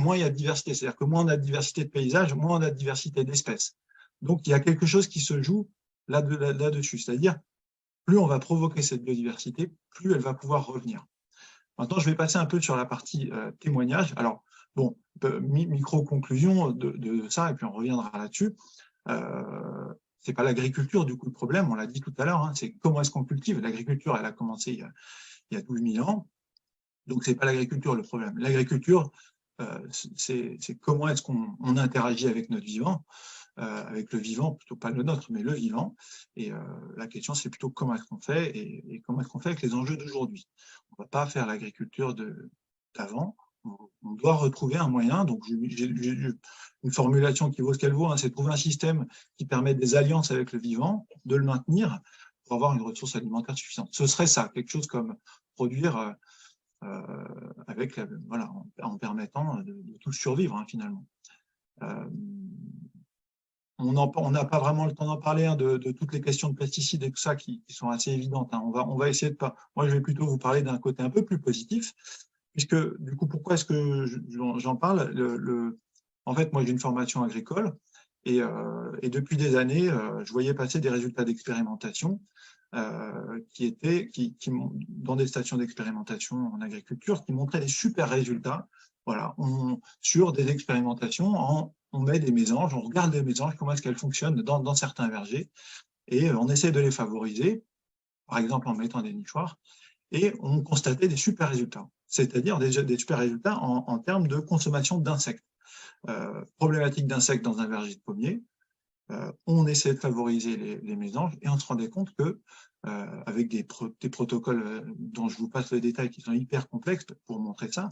Speaker 4: c'est-à-dire que moins on a de diversité de paysages, moins on a de diversité d'espèces. Donc, il y a quelque chose qui se joue là-dessus, c'est-à-dire plus on va provoquer cette biodiversité, plus elle va pouvoir revenir. Maintenant, je vais passer un peu sur la partie témoignage. Alors, bon, micro-conclusion de ça, et puis on reviendra là-dessus. C'est pas l'agriculture, du coup, le problème, on l'a dit tout à l'heure, hein, c'est comment est-ce qu'on cultive. L'agriculture, elle a commencé il y a 12 000 ans, donc c'est pas l'agriculture le problème. L'agriculture, c'est comment est-ce qu'on interagit avec notre vivant, avec le vivant, plutôt pas le nôtre, mais le vivant. Et la question, c'est plutôt comment est-ce qu'on fait et comment est-ce qu'on fait avec les enjeux d'aujourd'hui. On ne va pas faire l'agriculture d'avant. On doit retrouver un moyen. Donc, j'ai une formulation qui vaut ce qu'elle vaut, hein, c'est de trouver un système qui permet des alliances avec le vivant, de le maintenir pour avoir une ressource alimentaire suffisante. Ce serait ça, quelque chose comme produire avec voilà, en permettant de tous survivre, hein, finalement. On n'a pas vraiment le temps d'en parler, hein, de toutes les questions de pesticides et tout ça qui sont assez évidentes. Hein. On va essayer de pas. Moi, je vais plutôt vous parler d'un côté un peu plus positif, puisque du coup, pourquoi est-ce que j'en parle? En fait, moi, j'ai une formation agricole et depuis des années, je voyais passer des résultats d'expérimentation dans des stations d'expérimentation en agriculture qui montraient des super résultats. Voilà, sur des expérimentations, on met des mésanges, on regarde des mésanges, comment est-ce qu'elles fonctionnent dans certains vergers, et on essaie de les favoriser, par exemple en mettant des nichoirs, et on constatait des super résultats, c'est-à-dire des super résultats en termes de consommation d'insectes. Problématique d'insectes dans un verger de pommiers, on essaie de favoriser les mésanges, et on se rendait compte que avec des protocoles dont je vous passe le détail, qui sont hyper complexes pour montrer ça,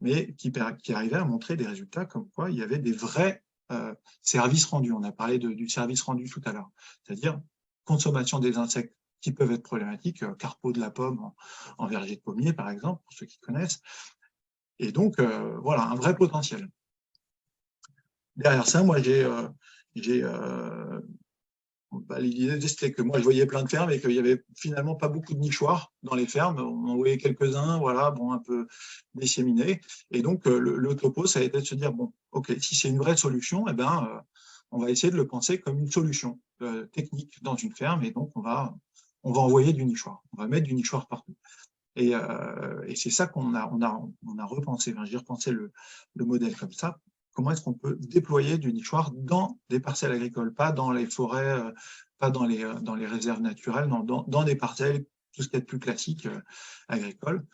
Speaker 4: mais qui arrivaient à montrer des résultats comme quoi il y avait des vrais services rendus. On a parlé du service rendu tout à l'heure, c'est-à-dire consommation des insectes qui peuvent être problématiques, carpeaux de la pomme en verger de pommier, par exemple, pour ceux qui connaissent. Et donc, voilà, un vrai potentiel. Derrière ça, moi, l'idée, c'était que moi, je voyais plein de fermes et qu'il n'y avait finalement pas beaucoup de nichoirs dans les fermes. On en voyait quelques-uns, voilà, bon, un peu disséminés. Et donc, le topo, ça a été de se dire, bon, OK, si c'est une vraie solution, eh ben, on va essayer de le penser comme une solution technique dans une ferme. Et donc, on va envoyer du nichoir. On va mettre du nichoir partout. Et c'est ça qu'on a repensé. Enfin, j'ai repensé le modèle comme ça. Comment est-ce qu'on peut déployer du nichoir dans des parcelles agricoles, pas dans les forêts, pas dans les réserves naturelles, non, dans des parcelles, tout ce qui est plus classique agricole.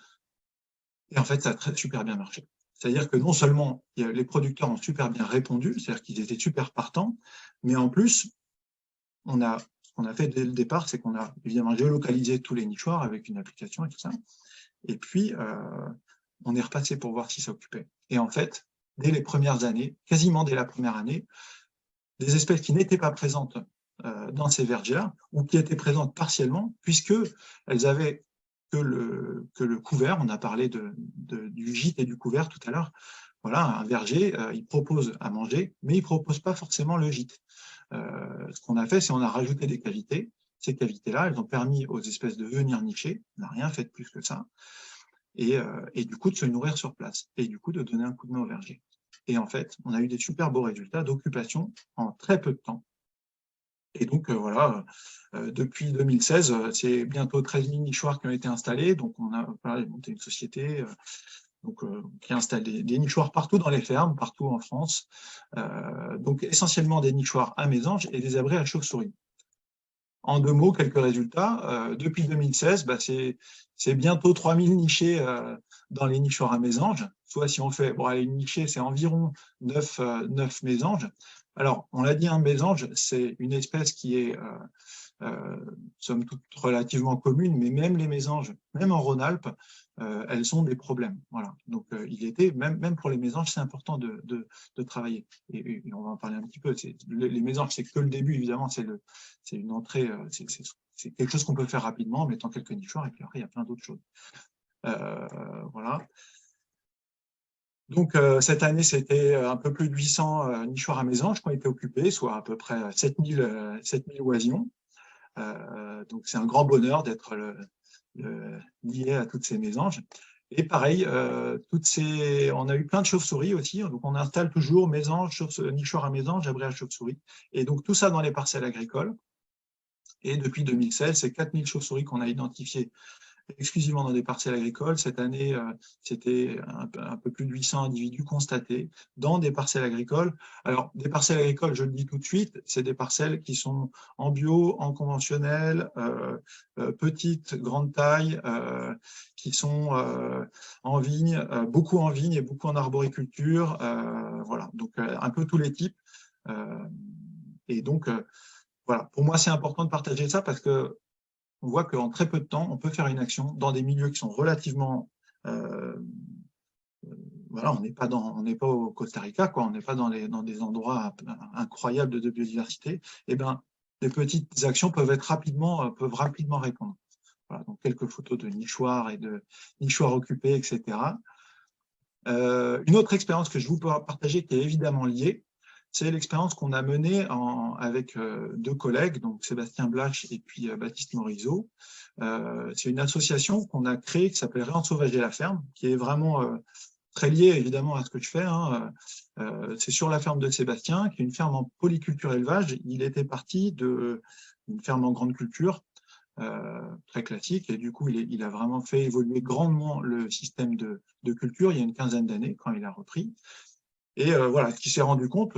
Speaker 4: Et en fait, ça a super bien marché. C'est-à-dire que non seulement les producteurs ont super bien répondu, c'est-à-dire qu'ils étaient super partants, mais en plus, ce qu'on a fait dès le départ, c'est qu'on a évidemment géolocalisé tous les nichoirs avec une application et tout ça. Et puis, on est repassé pour voir si ça occupait. Et en fait, dès les premières années, quasiment dès la première année, des espèces qui n'étaient pas présentes dans ces vergers-là, ou qui étaient présentes partiellement, puisqu'elles avaient que le couvert, on a parlé du gîte et du couvert tout à l'heure. Voilà, un verger, il propose à manger, mais il ne propose pas forcément le gîte. Ce qu'on a fait, c'est qu'on a rajouté des cavités. Ces cavités-là, elles ont permis aux espèces de venir nicher, on n'a rien fait de plus que ça, et du coup de se nourrir sur place, et du coup de donner un coup de main au verger. Et en fait, on a eu des super beaux résultats d'occupation en très peu de temps. Et donc, voilà, depuis 2016, c'est bientôt 13 000 nichoirs qui ont été installés. Donc, on a monté une société qui installe des nichoirs partout dans les fermes, partout en France. Donc, essentiellement des nichoirs à mésanges et des abris à chauves-souris. En 2 mots, quelques résultats. Depuis 2016, c'est bientôt 3000 nichés dans les nichoirs à mésanges. Soit si on fait, bon, allez, une nichée, c'est environ 9 mésanges. Alors, on l'a dit, un mésange, c'est une espèce qui est, somme toute, relativement commune, mais même les mésanges, même en Rhône-Alpes, elles ont des problèmes. Voilà. Donc, même pour les mésanges, c'est important de travailler. Et on va en parler un petit peu. Les mésanges, c'est que le début, évidemment, c'est une entrée, c'est quelque chose qu'on peut faire rapidement en mettant quelques nichoirs, et puis après, il y a plein d'autres choses. Voilà. Donc, cette année, c'était un peu plus de 800 nichoirs à mésanges qui ont été occupés, soit à peu près 7000 oisillons. Donc, c'est un grand bonheur d'être lié à toutes ces mésanges. Et pareil, on a eu plein de chauves-souris aussi. Donc, on installe toujours mésanges, nichoirs à mésanges, abris à chauves-souris. Et donc, tout ça dans les parcelles agricoles. Et depuis 2016, c'est 4000 chauves-souris qu'on a identifiées exclusivement dans des parcelles agricoles. Cette année, c'était un peu plus de 800 individus constatés dans des parcelles agricoles. Alors, des parcelles agricoles, je le dis tout de suite, c'est des parcelles qui sont en bio, en conventionnel, petite, grande taille, qui sont en vigne, beaucoup en vigne et beaucoup en arboriculture. Voilà, donc un peu tous les types. Et donc, voilà, pour moi, c'est important de partager ça parce que on voit qu'en très peu de temps, on peut faire une action dans des milieux qui sont relativement… voilà, on n'est pas au Costa Rica, quoi, on n'est pas dans des endroits incroyables de biodiversité. Et ben, des petites actions peuvent rapidement répondre. Voilà, donc quelques photos de nichoirs et de nichoirs occupés, etc. Une autre expérience que je vous peux partager qui est évidemment liée, c'est l'expérience qu'on a menée avec deux collègues, donc Sébastien Blach et puis Baptiste Morisot. C'est une association qu'on a créée qui s'appelle Réensauvager la ferme, qui est vraiment très liée évidemment à ce que je fais. C'est sur la ferme de Sébastien, qui est une ferme en polyculture élevage. Il était parti d'une ferme en grande culture, très classique, et du coup il a vraiment fait évoluer grandement le système de culture il y a une quinzaine d'années quand il a repris. Et voilà, ce qu'il s'est rendu compte,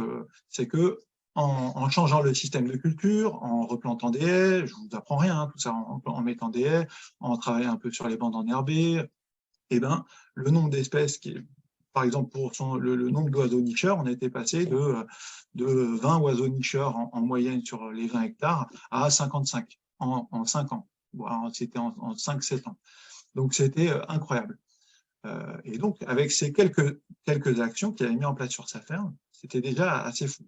Speaker 4: c'est que en changeant le système de culture, en replantant des haies, je vous apprends rien, tout ça, en mettant des haies, en travaillant un peu sur les bandes enherbées, et ben le nombre d'espèces par exemple pour le nombre d'oiseaux nicheurs, on était passé de 20 oiseaux nicheurs en moyenne sur les 20 hectares à 55 en 5 ans. C'était en 5-7 ans. Donc c'était incroyable. Et donc, avec ces quelques actions qu'il avait mis en place sur sa ferme, c'était déjà assez fou.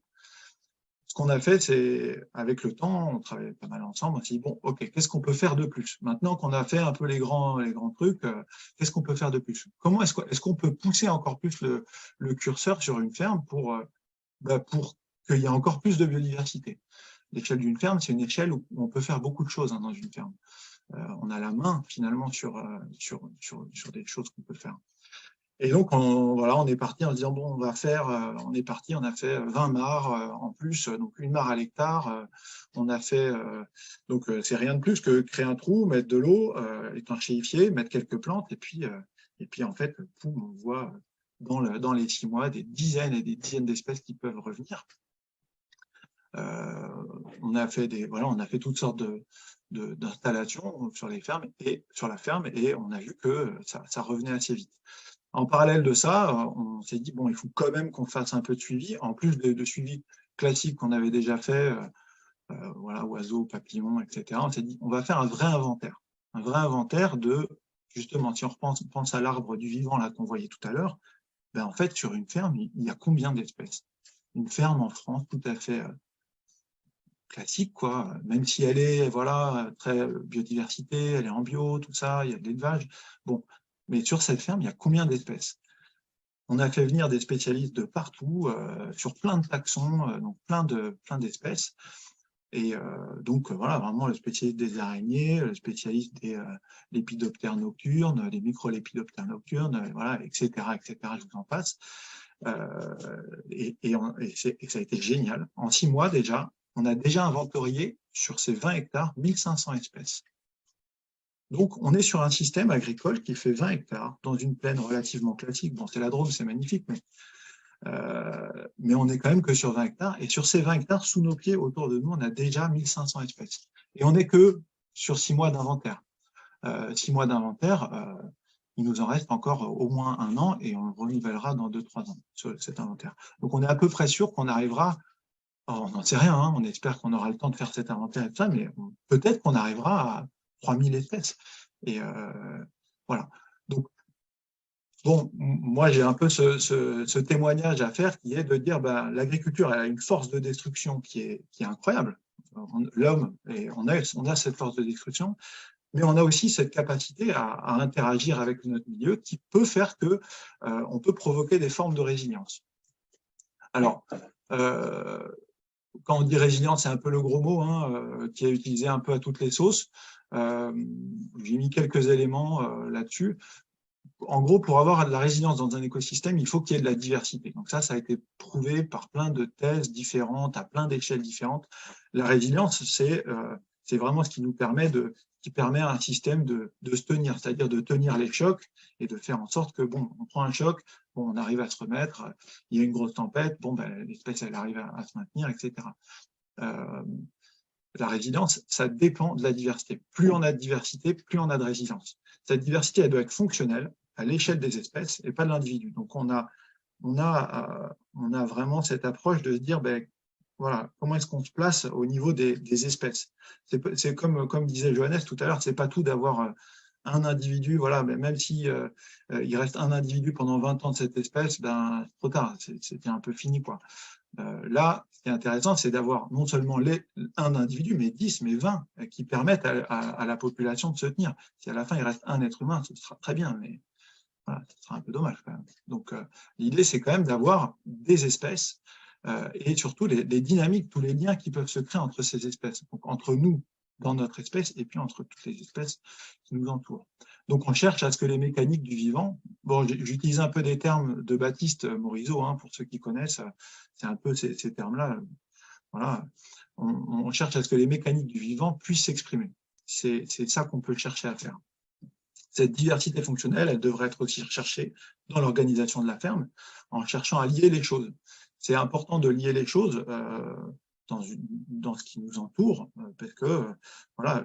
Speaker 4: Ce qu'on a fait, c'est, avec le temps, on travaillait pas mal ensemble, on s'est dit, bon, ok, qu'est-ce qu'on peut faire de plus? Maintenant qu'on a fait un peu les grands trucs, qu'est-ce qu'on peut faire de plus? Comment est-ce qu'on peut pousser encore plus le curseur sur une ferme pour qu'il y ait encore plus de biodiversité? L'échelle d'une ferme, c'est une échelle où on peut faire beaucoup de choses dans une ferme. On a la main finalement sur des choses qu'on peut faire. Et donc on est parti en se disant bon, on a fait 20 mares en plus, donc une mare à l'hectare. On a fait donc c'est rien de plus que créer un trou, mettre de l'eau, étanchéifier, mettre quelques plantes et puis en fait on voit dans les 6 mois des dizaines et des dizaines d'espèces qui peuvent revenir. On a fait toutes sortes d'installations sur la ferme et on a vu que ça revenait assez vite. En parallèle de ça, on s'est dit bon, il faut quand même qu'on fasse un peu de suivi, en plus de suivi classique qu'on avait déjà fait, voilà, oiseaux, papillons, etc. On s'est dit on va faire un vrai inventaire de, justement, si on pense à l'arbre du vivant là qu'on voyait tout à l'heure, ben en fait sur une ferme il y a combien d'espèces? Une ferme en France tout à fait classique, quoi, même si elle est très biodiversité, elle est en bio, tout ça, il y a de l'élevage. Bon, mais sur cette ferme, il y a combien d'espèces? On a fait venir des spécialistes de partout, sur plein de taxons, donc plein d'espèces. Et donc voilà, vraiment le spécialiste des araignées, le spécialiste des lépidoptères nocturnes, des microlépidoptères nocturnes, voilà, etc., je vous en passe. Et ça a été génial. En 6 mois déjà, on a déjà inventorié sur ces 20 hectares 1500 espèces. Donc, on est sur un système agricole qui fait 20 hectares dans une plaine relativement classique. Bon, c'est la Drôme, c'est magnifique, mais on est quand même que sur 20 hectares. Et sur ces 20 hectares, sous nos pieds, autour de nous, on a déjà 1500 espèces. Et on n'est que sur 6 mois d'inventaire. 6 mois d'inventaire, il nous en reste encore au moins 1 an et on le renouvellera dans 2-3 ans, sur cet inventaire. Donc, on est à peu près sûr qu'on arrivera… On n'en sait rien, hein, on espère qu'on aura le temps de faire cet inventaire et tout ça, mais peut-être qu'on arrivera à 3000 espèces. Et voilà. Donc, bon, moi, j'ai un peu ce témoignage à faire qui est de dire l'agriculture, elle a une force de destruction qui est incroyable. L'homme, on a cette force de destruction, mais on a aussi cette capacité à interagir avec notre milieu qui peut faire que on peut provoquer des formes de résilience. Alors, quand on dit résilience, c'est un peu le gros mot, hein, qui est utilisé un peu à toutes les sauces. J'ai mis quelques éléments là-dessus. En gros, pour avoir de la résilience dans un écosystème, il faut qu'il y ait de la diversité. Donc ça a été prouvé par plein de thèses différentes, à plein d'échelles différentes. La résilience, c'est vraiment ce qui nous permet qui permet à un système de se tenir, c'est-à-dire de tenir les chocs et de faire en sorte que, bon, on prend un choc, bon, on arrive à se remettre, il y a une grosse tempête, bon, ben, l'espèce, elle arrive à se maintenir, etc. La résilience, ça dépend de la diversité. Plus on a de diversité, plus on a de résilience. Cette diversité, elle doit être fonctionnelle à l'échelle des espèces et pas de l'individu. Donc, on a vraiment cette approche de se dire, ben, voilà, comment est-ce qu'on se place au niveau des espèces. C'est comme disait Johannes tout à l'heure, c'est pas tout d'avoir un individu, voilà, mais même si il reste un individu pendant 20 ans de cette espèce, ben, c'est trop tard, c'était un peu fini, quoi. Là, ce qui est intéressant, c'est d'avoir non seulement un individu, mais 10, mais 20, qui permettent à la population de se tenir. Si à la fin, il reste un être humain, ce sera très bien, mais voilà, ce sera un peu dommage quand même. Donc, l'idée, c'est quand même d'avoir des espèces et surtout les dynamiques, tous les liens qui peuvent se créer entre ces espèces, donc entre nous, dans notre espèce, et puis entre toutes les espèces qui nous entourent. Donc, on cherche à ce que les mécaniques du vivant, bon, j'utilise un peu des termes de Baptiste Morisot, hein, pour ceux qui connaissent, c'est un peu ces termes-là. Voilà, on cherche à ce que les mécaniques du vivant puissent s'exprimer. C'est ça qu'on peut chercher à faire. Cette diversité fonctionnelle, elle devrait être aussi recherchée dans l'organisation de la ferme, en cherchant à lier les choses. C'est important de lier les choses dans ce qui nous entoure, parce que voilà,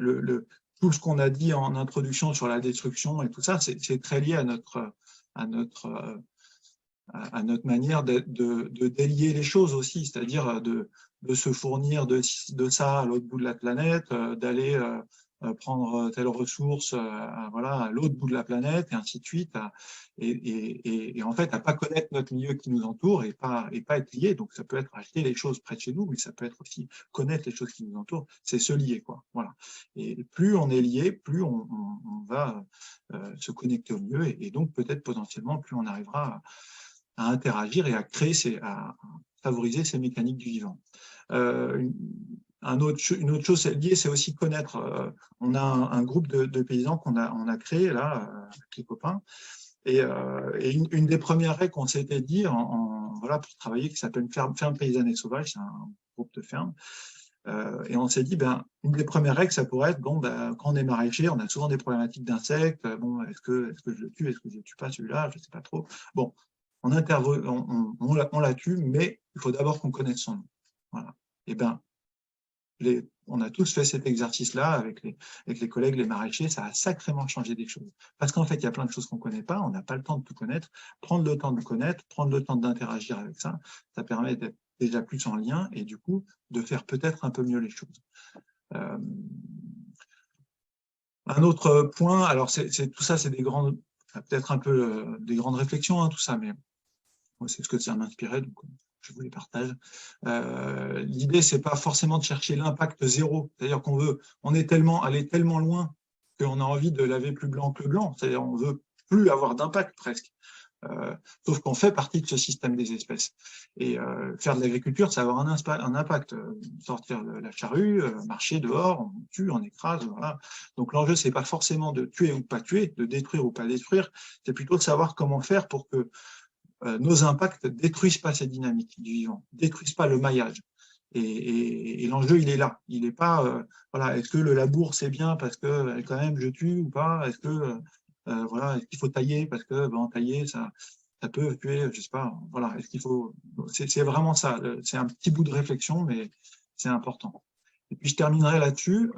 Speaker 4: tout ce qu'on a dit en introduction sur la destruction et tout ça, c'est très lié à notre manière de délier les choses aussi, c'est-à-dire de se fournir de ça à l'autre bout de la planète, d'aller prendre telle ressource voilà, à l'autre bout de la planète, et ainsi de suite, et en fait, à pas connaître notre milieu qui nous entoure et pas être lié. Donc, ça peut être acheter les choses près de chez nous, mais ça peut être aussi connaître les choses qui nous entourent, c'est se lier, quoi. Voilà. Et plus on est lié, plus on va se connecter au mieux, et donc peut-être potentiellement, plus on arrivera à interagir et à créer, à favoriser ces mécaniques du vivant. Une autre chose liée, c'est aussi connaître. On a un groupe de paysans qu'on a créé là, avec les copains, et une des premières règles qu'on s'était dit voilà, pour travailler, qui s'appelle Ferme paysanne et sauvage, c'est un groupe de fermes. Et on s'est dit, ben, une des premières règles, ça pourrait être, bon, ben, quand on est maraîcher, on a souvent des problématiques d'insectes. Bon, est-ce que je le tue, est-ce que je ne tue pas celui-là, je ne sais pas trop. Bon, on la tue, mais il faut d'abord qu'on connaisse son nom. Voilà. Et ben, on a tous fait cet exercice-là avec les collègues, les maraîchers, ça a sacrément changé des choses. Parce qu'en fait, il y a plein de choses qu'on ne connaît pas, on n'a pas le temps de tout connaître. Prendre le temps de connaître, prendre le temps d'interagir avec ça, ça permet d'être déjà plus en lien et du coup, de faire peut-être un peu mieux les choses. Un autre point, alors tout ça, c'est peut-être un peu des grandes réflexions, hein, tout ça, mais c'est ce que ça m'inspirait, donc je vous les partage. L'idée, c'est pas forcément de chercher l'impact zéro, c'est-à-dire on est allé tellement loin qu'on a envie de laver plus blanc que blanc, c'est-à-dire on veut plus avoir d'impact presque. Sauf qu'on fait partie de ce système des espèces. Et faire de l'agriculture, ça va avoir un impact. Sortir la charrue, marcher dehors, on tue, on écrase, voilà. Donc l'enjeu, c'est pas forcément de tuer ou pas tuer, de détruire ou pas détruire, c'est plutôt de savoir comment faire pour que nos impacts ne détruisent pas cette dynamique du vivant, ne détruisent pas le maillage. Et l'enjeu, il est là. Il n'est pas, voilà, est-ce que le labour, c'est bien parce que quand même je tue ou pas? Est-ce que voilà, est-ce qu'il faut tailler parce que tailler, ça peut tuer, je sais pas. Voilà, est-ce qu'il faut. C'est vraiment ça. C'est un petit bout de réflexion, mais c'est important. Et puis je terminerai là-dessus.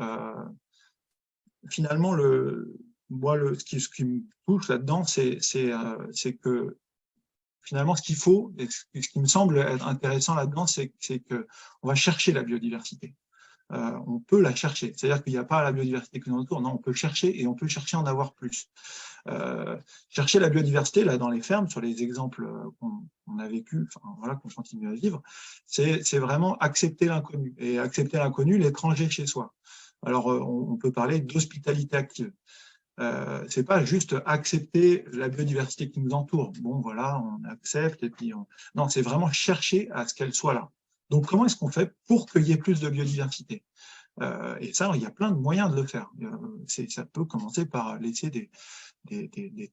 Speaker 4: Finalement, ce qui me touche là-dedans, c'est que finalement, ce qu'il faut, et ce qui me semble être intéressant là-dedans, c'est qu'on va chercher la biodiversité. On peut la chercher. C'est-à-dire qu'il n'y a pas la biodiversité qui nous entoure. Non, on peut chercher et on peut chercher à en avoir plus. Chercher la biodiversité, là, dans les fermes, sur les exemples qu'on a vécu, enfin, voilà, qu'on continue à vivre, c'est vraiment accepter l'inconnu. Et accepter l'inconnu, l'étranger chez soi. Alors, on peut parler d'hospitalité active. C'est pas juste accepter la biodiversité qui nous entoure. Bon, voilà, on accepte et puis non, c'est vraiment chercher à ce qu'elle soit là. Donc, comment est-ce qu'on fait pour qu'il y ait plus de biodiversité? Et ça, il y a plein de moyens de le faire. Ça peut commencer par laisser des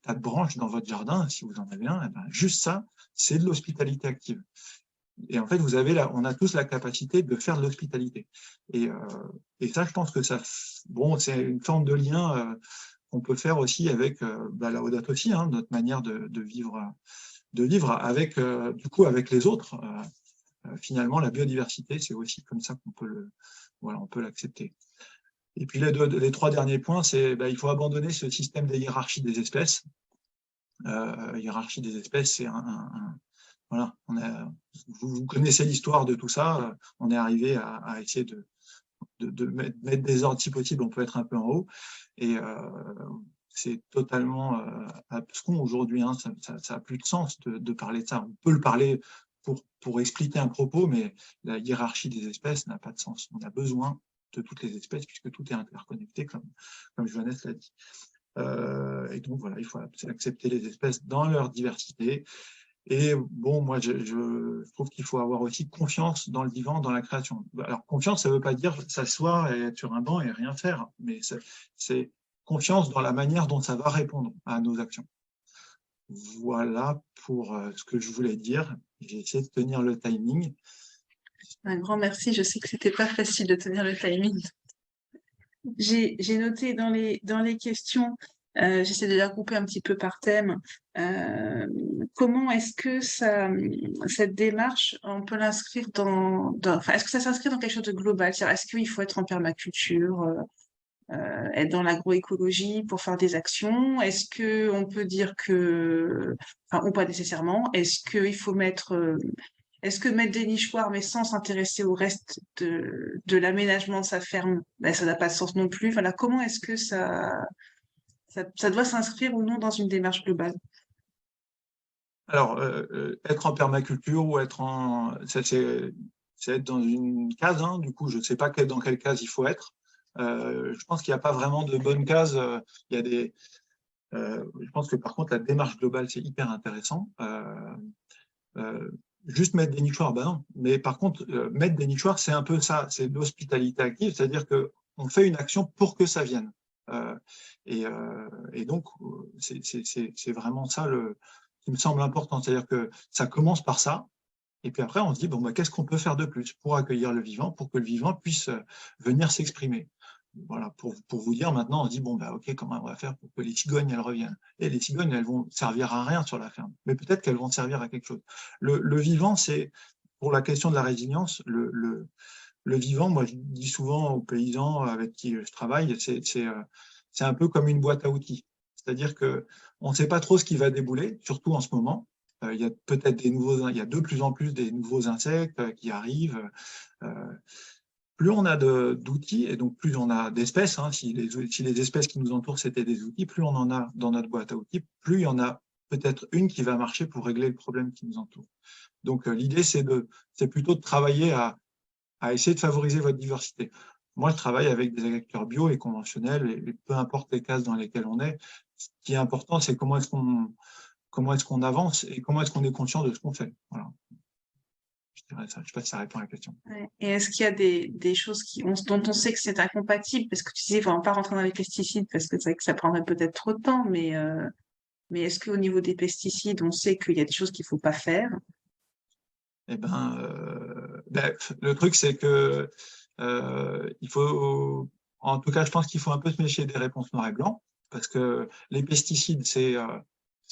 Speaker 4: tas de branches dans votre jardin, si vous en avez un. Et ben, juste ça, c'est de l'hospitalité active. en fait, on a tous la capacité de faire de l'hospitalité. Et ça, je pense que c'est une forme de lien qu'on peut faire aussi avec la Laudato Si, hein, notre manière de vivre avec, du coup, avec les autres. Finalement, la biodiversité, c'est aussi comme ça qu'on peut on peut l'accepter. Et puis les 3 derniers points, c'est il faut abandonner ce système de hiérarchie des espèces. Hiérarchie des espèces, c'est voilà, vous connaissez l'histoire de tout ça. On est arrivé à essayer de mettre des ordres si possible, on peut être un peu en haut. Et c'est totalement abscon aujourd'hui. Hein, ça a plus de sens de parler de ça. On peut le parler pour expliquer un propos, mais la hiérarchie des espèces n'a pas de sens. On a besoin de toutes les espèces puisque tout est interconnecté, comme Johannes l'a dit. Et donc voilà, il faut accepter les espèces dans leur diversité. Et bon, moi, je trouve qu'il faut avoir aussi confiance dans le vivant, dans la création. Alors, confiance, ça ne veut pas dire s'asseoir et être sur un banc et rien faire, mais c'est confiance dans la manière dont ça va répondre à nos actions. Voilà pour ce que je voulais dire. J'ai essayé de tenir le timing.
Speaker 1: Un grand merci. Je sais que c'était pas facile de tenir le timing. J'ai noté dans les questions, j'essaie de les regrouper un petit peu par thème. Comment est-ce que cette démarche, on peut l'inscrire est-ce que ça s'inscrit dans quelque chose de global? C'est-à-dire, est-ce qu'il faut être en permaculture, être dans l'agroécologie pour faire des actions? Est-ce que on peut dire ou pas nécessairement? Est-ce que mettre des nichoirs, mais sans s'intéresser au reste de l'aménagement de sa ferme, ça n'a pas de sens non plus. Voilà, comment est-ce que ça doit s'inscrire ou non dans une démarche globale?
Speaker 4: Alors, être en permaculture ou c'est être dans une case, hein, du coup, je ne sais pas dans quelle case il faut être. Je pense qu'il n'y a pas vraiment de bonne case. Je pense que par contre, la démarche globale, c'est hyper intéressant. Juste mettre des nichoirs, non. Mais par contre, mettre des nichoirs, c'est un peu ça, c'est de l'hospitalité active, c'est-à-dire qu'on fait une action pour que ça vienne. Et donc, c'est vraiment ça qui me semble important, c'est-à-dire que ça commence par ça, et puis après, on se dit, qu'est-ce qu'on peut faire de plus pour accueillir le vivant, pour que le vivant puisse venir s'exprimer. Voilà, pour vous dire, maintenant, on se dit, ok, comment on va faire pour que les cigognes, elles reviennent? Et les cigognes, elles vont servir à rien sur la ferme, mais peut-être qu'elles vont servir à quelque chose. Le vivant, c'est, pour la question de la résilience, le vivant, moi, je dis souvent aux paysans avec qui je travaille, c'est un peu comme une boîte à outils. C'est-à-dire qu'on ne sait pas trop ce qui va débouler, surtout en ce moment. Il y a peut-être il y a de plus en plus des nouveaux insectes qui arrivent. Plus on a d'outils, et donc plus on a d'espèces, hein, si les espèces qui nous entourent, c'était des outils, plus on en a dans notre boîte à outils, plus il y en a peut-être une qui va marcher pour régler le problème qui nous entoure. Donc l'idée, c'est plutôt de travailler à essayer de favoriser votre diversité. Moi, je travaille avec des agriculteurs bio et conventionnels, et peu importe les cases dans lesquelles on est, ce qui est important, c'est comment est-ce qu'on avance et comment est-ce qu'on est conscient de ce qu'on fait. Voilà. Je dirais ça. Je ne sais pas si ça répond à la question.
Speaker 1: Ouais. Et est-ce qu'il y a des choses dont on sait que c'est incompatible? Parce que tu disais, on ne va pas rentrer dans les pesticides parce que c'est vrai que ça prendrait peut-être trop de temps, mais est-ce qu'au niveau des pesticides, on sait qu'il y a des choses qu'il ne faut pas faire?
Speaker 4: Eh ben, le truc, c'est que il faut, en tout cas, je pense qu'il faut un peu se méfier des réponses noir et blanc, parce que les pesticides, c'est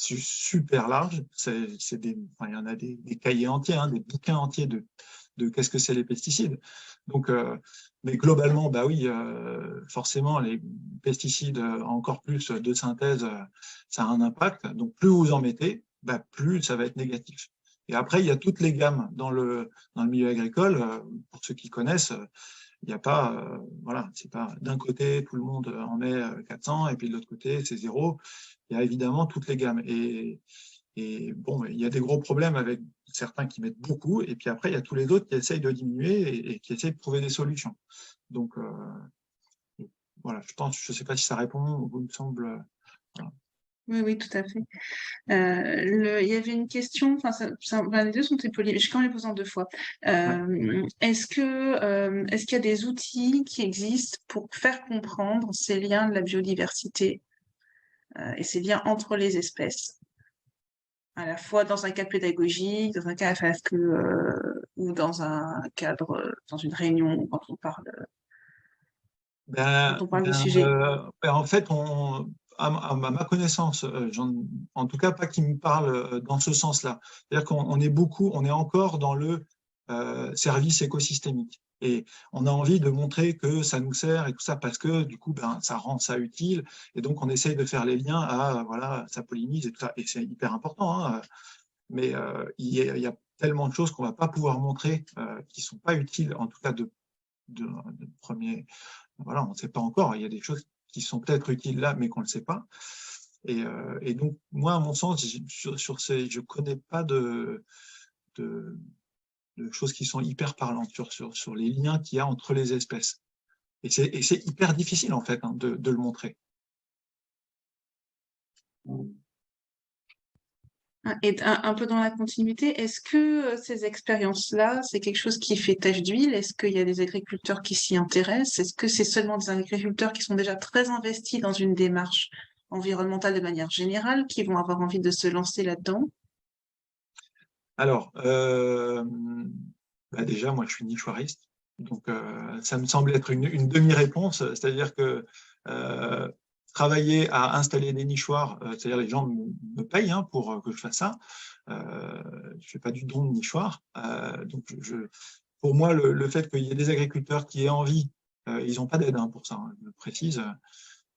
Speaker 4: super large. Il y en a des cahiers entiers, hein, des bouquins entiers de qu'est-ce que c'est les pesticides. Donc, mais globalement, oui, forcément, les pesticides, encore plus de synthèse, ça a un impact. Donc, plus vous en mettez, plus ça va être négatif. Et après, il y a toutes les gammes dans le milieu agricole. Pour ceux qui connaissent, il n'y a pas, voilà, c'est pas d'un côté, tout le monde en met 400 et puis de l'autre côté, c'est 0. Il y a évidemment toutes les gammes. Et bon, il y a des gros problèmes avec certains qui mettent beaucoup. Et puis après, il y a tous les autres qui essayent de diminuer et qui essayent de trouver des solutions. Donc, voilà, je ne sais pas si ça répond, il me semble. Voilà.
Speaker 1: Oui, tout à fait. Il y avait une question, les deux sont polyvalents, je vais quand même les poser en 2 fois. Est-ce qu'il y a des outils qui existent pour faire comprendre ces liens de la biodiversité et ces liens entre les espèces? à la fois dans un cadre pédagogique, dans un cadre ou dans un cadre, dans une réunion quand on parle du sujet.
Speaker 4: En fait, à ma connaissance, en tout cas pas qui me parle dans ce sens-là. C'est-à-dire qu'on est on est encore dans le service écosystémique. Et on a envie de montrer que ça nous sert et tout ça parce que du coup, ça rend ça utile. Et donc, on essaye de faire les liens à, voilà, ça pollinise et tout ça. Et c'est hyper important, hein. Mais il y a tellement de choses qu'on ne va pas pouvoir montrer qui ne sont pas utiles, en tout cas de premier. Voilà, on ne sait pas encore. Il y a des choses qui sont peut-être utiles là, mais qu'on ne le sait pas. Et donc, moi, à mon sens, je ne connais pas de choses qui sont hyper parlantes sur les liens qu'il y a entre les espèces. Et c'est hyper difficile, en fait, hein, de le montrer.
Speaker 1: Et un peu dans la continuité, est-ce que ces expériences-là, c'est quelque chose qui fait tache d'huile? Est-ce qu'il y a des agriculteurs qui s'y intéressent? Est-ce que c'est seulement des agriculteurs qui sont déjà très investis dans une démarche environnementale de manière générale qui vont avoir envie de se lancer là-dedans?
Speaker 4: Alors, déjà, moi, je suis nichoiriste. Donc, ça me semble être une demi-réponse. C'est-à-dire que travailler à installer des nichoirs, c'est-à-dire les gens me payent hein, pour que je fasse ça. Je ne fais pas du don de nichoir. Donc, pour moi, le fait qu'il y ait des agriculteurs qui aient envie, ils n'ont pas d'aide hein, pour ça, hein, je le précise.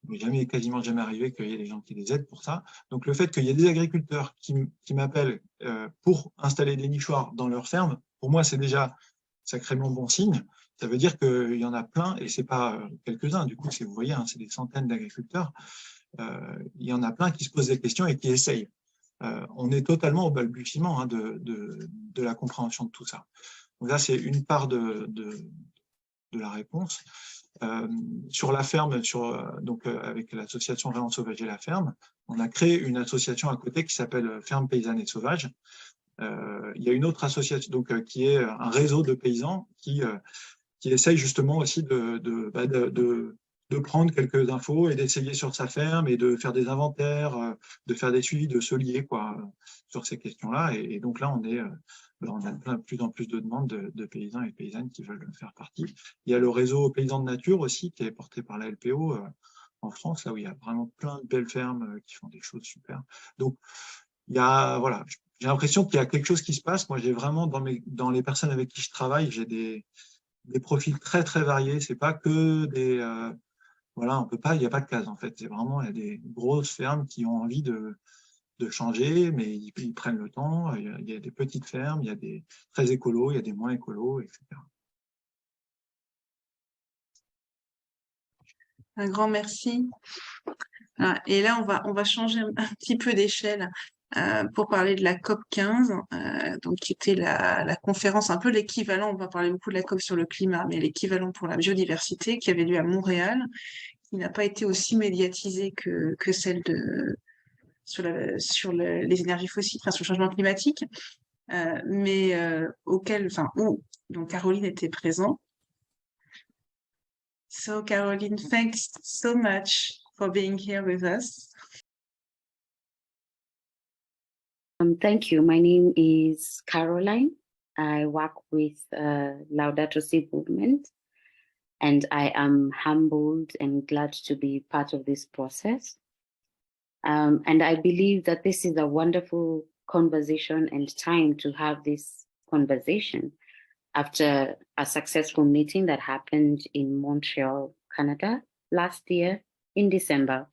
Speaker 4: Il n'est quasiment jamais arrivé qu'il y ait des gens qui les aident pour ça. Donc, le fait qu'il y ait des agriculteurs qui m'appellent pour installer des nichoirs dans leur ferme, pour moi, c'est déjà sacrément bon signe. Ça veut dire qu'il y en a plein, et ce n'est pas quelques-uns. Du coup, vous voyez, hein, c'est des centaines d'agriculteurs. Il y en a plein qui se posent des questions et qui essayent. On est totalement au balbutiement hein, de la compréhension de tout ça. Donc là, c'est une part de la réponse. Sur la ferme, avec l'association Vraiment Sauvager la ferme, on a créé une association à côté qui s'appelle Ferme Paysanne et Sauvage. Il y a une autre association donc, qui est un réseau de paysans qui essaye justement aussi de prendre quelques infos et d'essayer sur sa ferme et de faire des inventaires, de faire des suivis, de se lier quoi, sur ces questions-là. Et donc là, on a de plus en plus de demandes de paysans et de paysannes qui veulent faire partie. Il y a le réseau Paysans de Nature aussi, qui est porté par la LPO en France, là où il y a vraiment plein de belles fermes qui font des choses super. Donc, voilà, j'ai l'impression qu'il y a quelque chose qui se passe. Moi, j'ai vraiment, dans les personnes avec qui je travaille, j'ai des profils très, très variés. C'est pas que des... voilà, il n'y a pas de case en fait. C'est vraiment, il y a des grosses fermes qui ont envie de changer, mais ils prennent le temps. Il y a des petites fermes, il y a des très écolos, il y a des moins écolos, etc.
Speaker 1: Un grand merci. Et là, on va changer un petit peu d'échelle pour parler de la COP 15, donc qui était la conférence, un peu l'équivalent, on va parler beaucoup de la COP sur le climat, mais l'équivalent pour la biodiversité qui avait lieu à Montréal, qui n'a pas été aussi médiatisée que celle sur les énergies fossiles, enfin sur le changement climatique, mais où donc Caroline était présente. So Caroline, thanks so much for being here with us.
Speaker 5: Thank you. My name is Caroline. I work with Laudato Si movement, and I am humbled and glad to be part of this process. And I believe that this is a wonderful conversation and time to have this conversation after a successful meeting that happened in Montreal, Canada last year in December.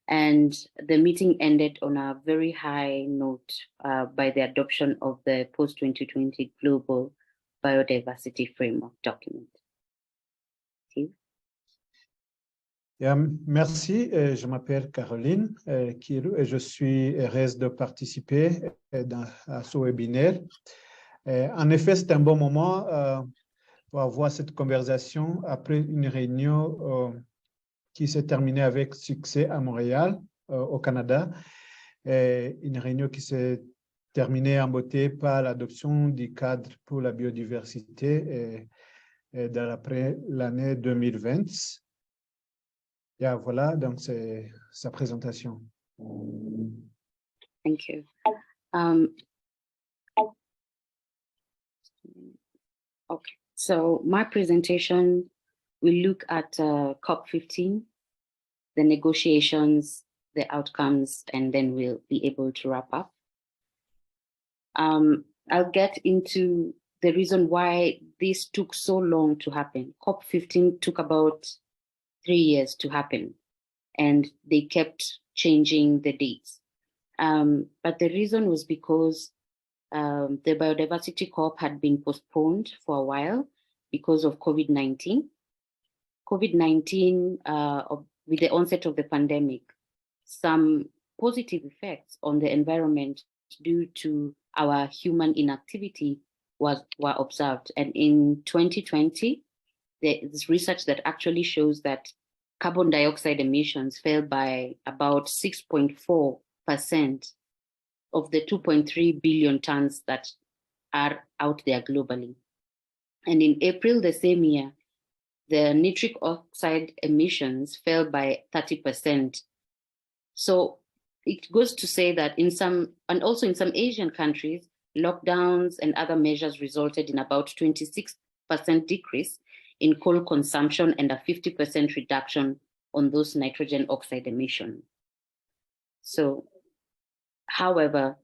Speaker 5: And the meeting ended on a very high note by the adoption of the post-2020 Global Biodiversity Framework document.
Speaker 6: Merci, je m'appelle Caroline Kirou et je suis heureuse de participer à ce webinaire. En effet, c'est un bon moment pour avoir cette conversation après une réunion qui s'est terminée avec succès à Montréal, au Canada. Une réunion qui s'est terminée en beauté par l'adoption du cadre pour la biodiversité après l'année 2020. Voilà, donc c'est sa présentation.
Speaker 5: Thank you. Okay, so my presentation will look at COP15, the negotiations, the outcomes, and then we'll be able to wrap up. I'll get into the reason why this took so long to happen. COP15 took about 3 years to happen, and they kept changing the dates. But the reason was because the Biodiversity COP had been postponed for a while because of COVID-19. COVID-19, with the onset of the pandemic, some positive effects on the environment due to our human inactivity were observed. And in 2020, there's research that actually shows that carbon dioxide emissions fell by about 6.4% of the 2.3 billion tons that are out there globally. And in April the same year, the nitric oxide emissions fell by 30%. So it goes to say that in some, and also in some Asian countries, lockdowns and other measures resulted in about 26% decrease in coal consumption and a 50% reduction on those nitrogen oxide emissions. So, however,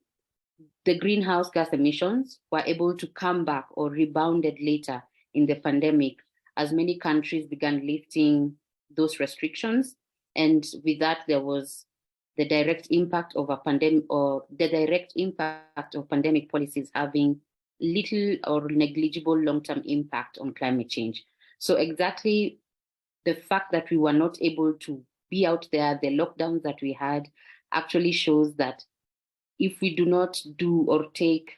Speaker 5: the greenhouse gas emissions were able to come back or rebounded later in the pandemic as many countries began lifting those restrictions. And with that, there was the direct impact of a pandemic, or the direct impact of pandemic policies having little or negligible long-term impact on climate change. So exactly the fact that we were not able to be out there, the lockdowns that we had, actually shows that if we do not do or take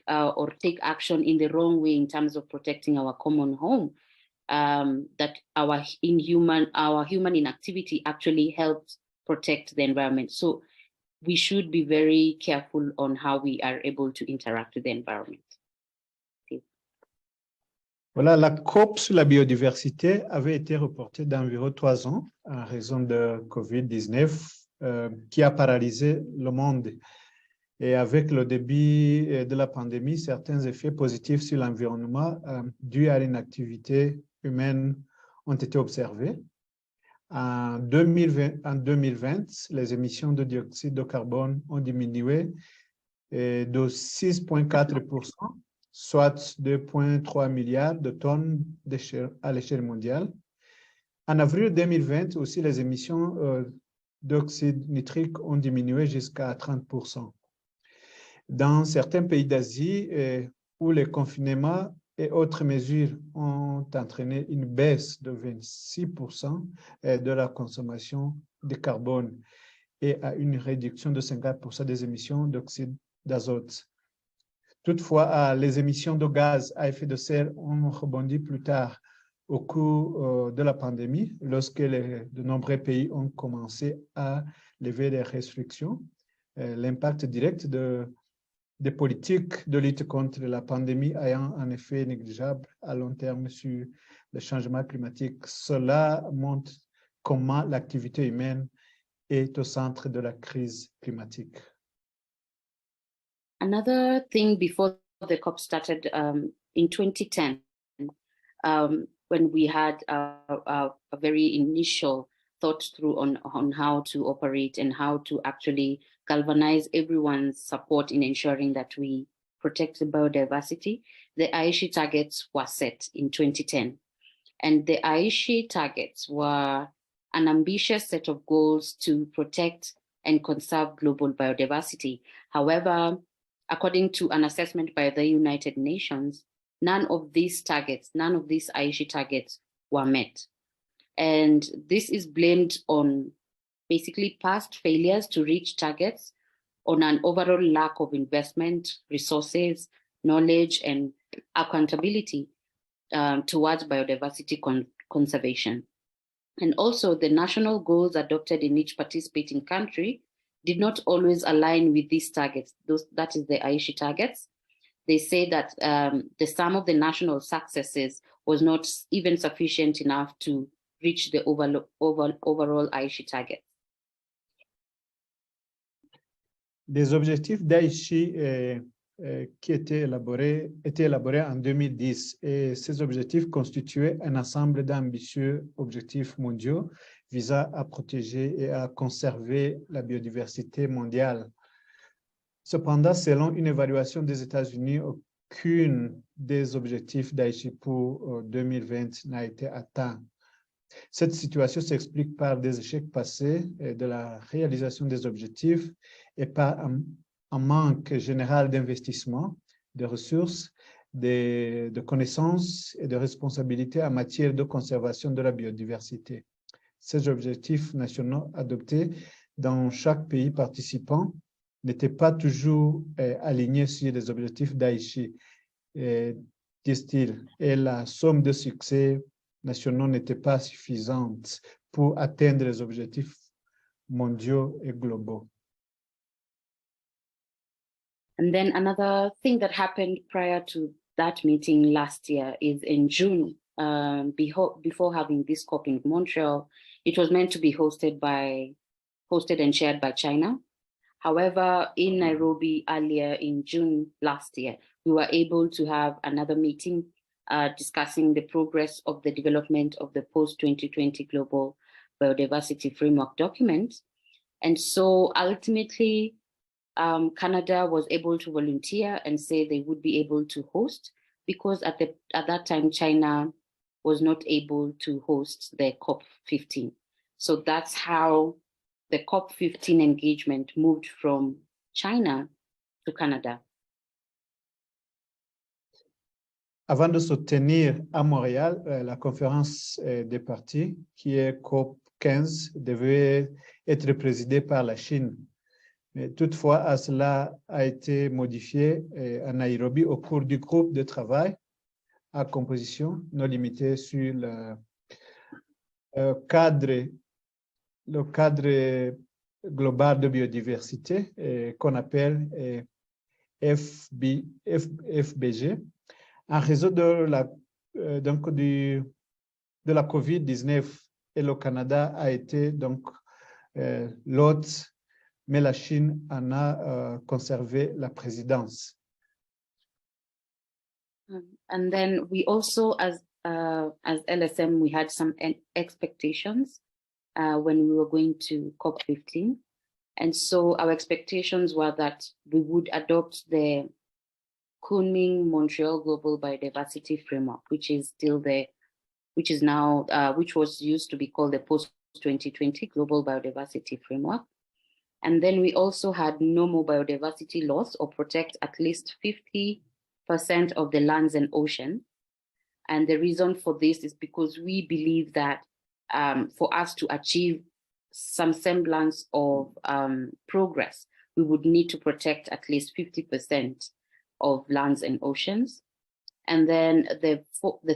Speaker 5: action in the wrong way in terms of protecting our common home, that our human inactivity actually helps protect the environment. So we should be very careful on how we are able to interact with the environment.
Speaker 6: Voilà, la COP sur la biodiversité avait été reportée d'environ 3 ans en raison de COVID-19 qui a paralysé le monde. Et avec le début de la pandémie, certains effets positifs sur l'environnement dus à l'inactivité humaine ont été observés. En 2020, les émissions de dioxyde de carbone ont diminué de 6,4%, soit 2,3 milliards de tonnes à l'échelle mondiale. En avril 2020, aussi, les émissions d'oxyde nitrique ont diminué jusqu'à 30%. Dans certains pays d'Asie, où les confinements et autres mesures ont entraîné une baisse de 26% de la consommation de carbone et à une réduction de 50% des émissions d'oxyde d'azote. Toutefois, les émissions de gaz à effet de serre ont rebondi plus tard au cours de la pandémie, lorsque de nombreux pays ont commencé à lever les restrictions. L'impact direct des politiques de lutte contre la pandémie ayant un effet négligeable à long terme sur le changement climatique. Cela montre comment l'activité humaine est au centre de la crise climatique.
Speaker 5: Another thing before the COP started in 2010, when we had a very initial thought through on how to operate and how to actually galvanize everyone's support in ensuring that we protect the biodiversity, the Aichi targets were set in 2010. And the Aichi targets were an ambitious set of goals to protect and conserve global biodiversity. However, according to an assessment by the United Nations, none of these Aichi targets were met. And this is blamed on basically past failures to reach targets, on an overall lack of investment, resources, knowledge, and accountability towards biodiversity conservation. And also the national goals adopted in each participating country did not always align with these targets. That is the Aichi targets. They say that the sum of the national successes was not even sufficient enough to reach the overall Aichi target.
Speaker 6: des objectifs d'Aichi qui étaient élaborés en 2010. Et ces objectifs constituaient un ensemble d'ambitieux objectifs mondiaux visant à protéger et à conserver la biodiversité mondiale. Cependant, selon une évaluation des États-Unis, aucun des objectifs d'Aichi pour 2020 n'a été atteint. Cette situation s'explique par des échecs passés de la réalisation des objectifs et par un manque général d'investissement, de ressources, de connaissances et de responsabilités en matière de conservation de la biodiversité. Ces objectifs nationaux adoptés dans chaque pays participant n'étaient pas toujours alignés sur les objectifs d'Aichi, disent-ils, et la somme de succès nationaux n'était pas suffisante pour atteindre les objectifs mondiaux et globaux.
Speaker 5: And then another thing that happened prior to that meeting last year is in June, before having this COP in Montreal, it was meant to be hosted and chaired by China. However, in Nairobi earlier in June last year, we were able to have another meeting discussing the progress of the development of the post-2020 Global Biodiversity Framework document. And so ultimately, Canada was able to volunteer and say they would be able to host, because at that time, China was not able to host the COP15. So that's how the COP15 engagement moved from China to Canada.
Speaker 6: Avant de se tenir à Montréal, la conférence des parties, qui est COP15, devait être présidée par la Chine. Mais toutefois, cela a été modifié à Nairobi au cours du groupe de travail à composition non limitée sur le cadre global de biodiversité qu'on appelle FBG, en raison de la COVID-19, et le Canada a été donc l'hôte, mais la Chine en a conservé la présidence.
Speaker 5: And then we also, as LSM, we had some expectations when we were going to COP15. And so our expectations were that we would adopt the Kunming-Montreal Global Biodiversity Framework, which was used to be called the post-2020 Global Biodiversity Framework. And then we also had no more biodiversity loss or protect at least 50% of the lands and ocean. And the reason for this is because we believe that for us to achieve some semblance of progress, we would need to protect at least 50% of lands and oceans. And then the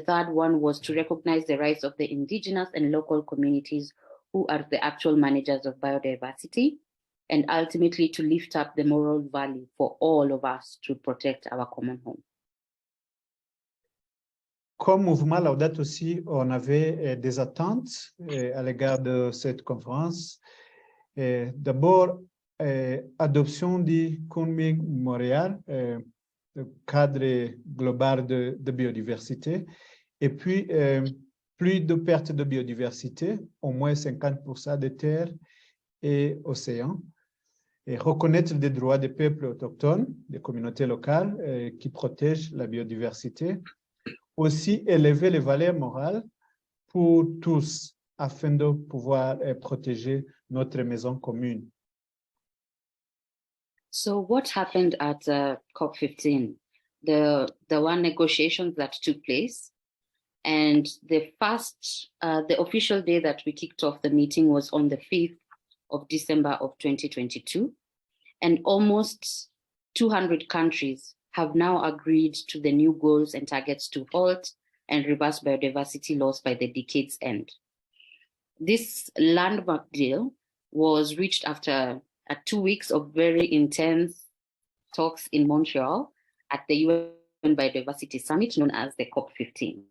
Speaker 5: third one was to recognize the rights of the indigenous and local communities who are the actual managers of biodiversity, and ultimately to lift up the moral value for all of us to protect our common home.
Speaker 6: Comme mouvement Laudato Si, on avait des attentes à l'égard de cette conférence. D'abord, adoption du Kunming-Montréal, le cadre global de biodiversité, et puis plus de pertes de biodiversité, au moins 50% des terres et océans, et reconnaître les droits des peuples autochtones, des communautés locales qui protègent la biodiversité, aussi élever les valeurs morales pour tous afin de pouvoir protéger notre maison commune.
Speaker 5: So what happened at COP15? There were negotiations that took place, and the official day that we kicked off the meeting was on the 5th of December of 2022, and almost 200 countries have now agreed to the new goals and targets to halt and reverse biodiversity loss by the decade's end. This landmark deal was reached after 2 weeks of very intense talks in Montreal at the UN Biodiversity Summit known as the COP15.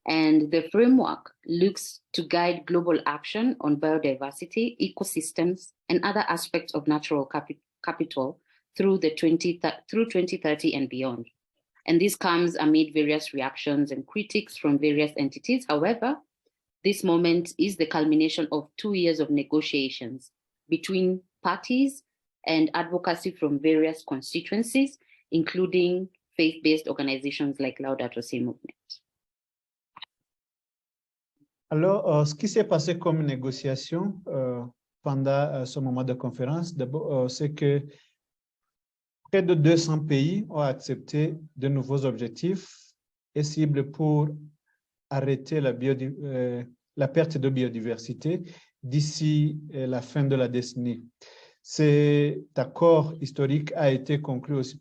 Speaker 5: And the framework looks to guide global action on biodiversity, ecosystems, and other aspects of natural capital through 2030 and beyond. And this comes amid various reactions and critiques from various entities. However, this moment is the culmination of 2 years of negotiations between parties and advocacy from various constituencies, including faith-based organizations like Laudato Si Movement.
Speaker 6: Alors, ce qui s'est passé comme négociation pendant ce moment de conférence, d'abord, c'est que près de 200 pays ont accepté de nouveaux objectifs et cibles pour arrêter la perte de biodiversité d'ici la fin de la décennie. Cet accord historique a été conclu aussi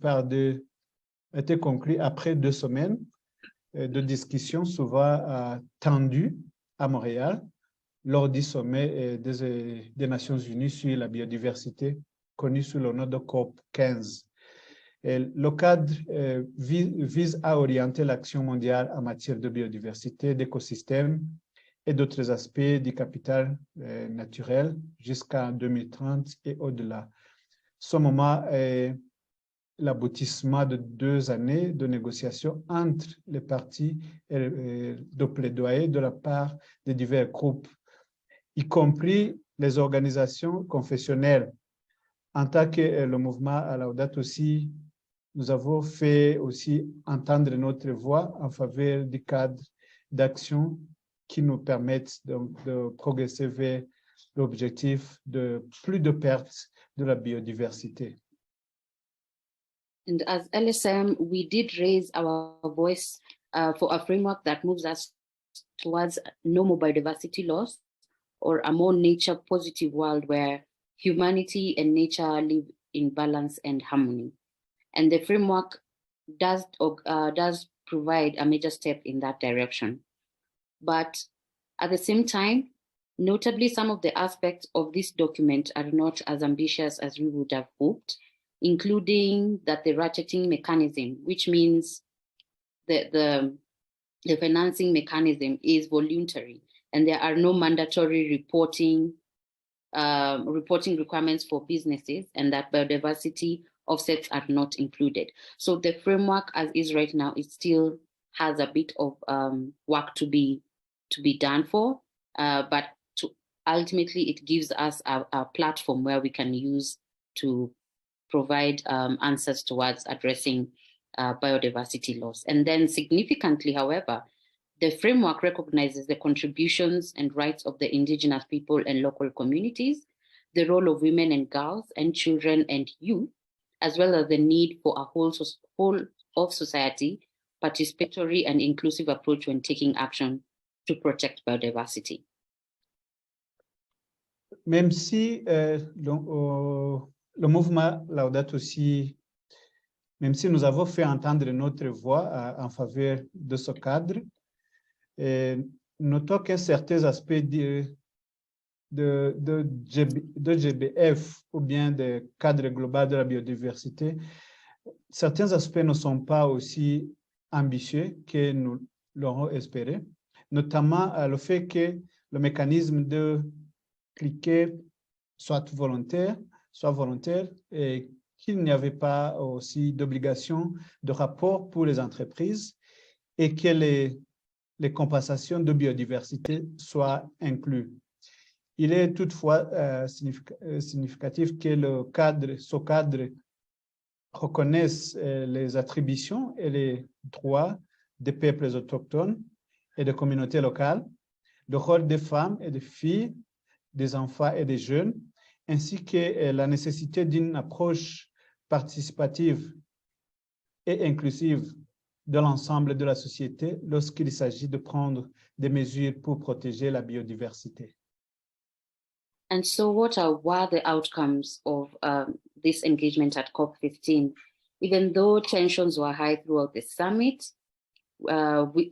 Speaker 6: après 2 semaines de discussions souvent tendues à Montréal lors du sommet des Nations Unies sur la biodiversité, connu sous le nom de COP 15. Le cadre vise à orienter l'action mondiale en matière de biodiversité, d'écosystèmes et d'autres aspects du capital naturel jusqu'en 2030 et au-delà. Ce moment est l'aboutissement de 2 années de négociations entre les parties et de plaidoyer de la part de divers groupes, y compris les organisations confessionnelles. En tant que le mouvement Laudato Si, nous avons fait aussi entendre notre voix en faveur du cadre d'action qui nous permettent de progresser vers l'objectif de plus de pertes de la biodiversité.
Speaker 5: And as LSM, we did raise our voice for a framework that moves us towards no more biodiversity loss or a more nature positive world where humanity and nature live in balance and harmony. And the framework does provide a major step in that direction. But at the same time, notably, some of the aspects of this document are not as ambitious as we would have hoped, including that the ratcheting mechanism, which means the financing mechanism is voluntary and there are no mandatory reporting requirements for businesses, and that biodiversity offsets are not included. So the framework as is right now, it still has a bit of work to be done for, but ultimately it gives us a platform where we can use to provide answers towards addressing biodiversity loss. And then significantly, however, the framework recognizes the contributions and rights of the indigenous people and local communities, the role of women and girls and children and youth, as well as the need for a whole of society, participatory and inclusive approach when taking action to protect biodiversity.
Speaker 6: Même si le mouvement Laudato Si, même si nous avons fait entendre notre voix en faveur de ce cadre, notons que certains aspects de GBF ou bien de cadre global de la biodiversité, certains aspects ne sont pas aussi ambitieux que nous l'aurons espéré, notamment le fait que le mécanisme de cliquer soit volontaire et qu'il n'y avait pas aussi d'obligation de rapport pour les entreprises et que les compensations de biodiversité soient incluses. Il est toutefois significatif que ce cadre reconnaisse les attributions et les droits des peuples autochtones et des communautés locales, le rôle des femmes et des filles, des enfants et des jeunes, ainsi que la nécessité d'une approche participative et inclusive de l'ensemble de la société lorsqu'il s'agit de prendre des mesures pour protéger la biodiversité.
Speaker 5: And so what were the outcomes of this engagement at COP15? Even though tensions were high throughout the summit,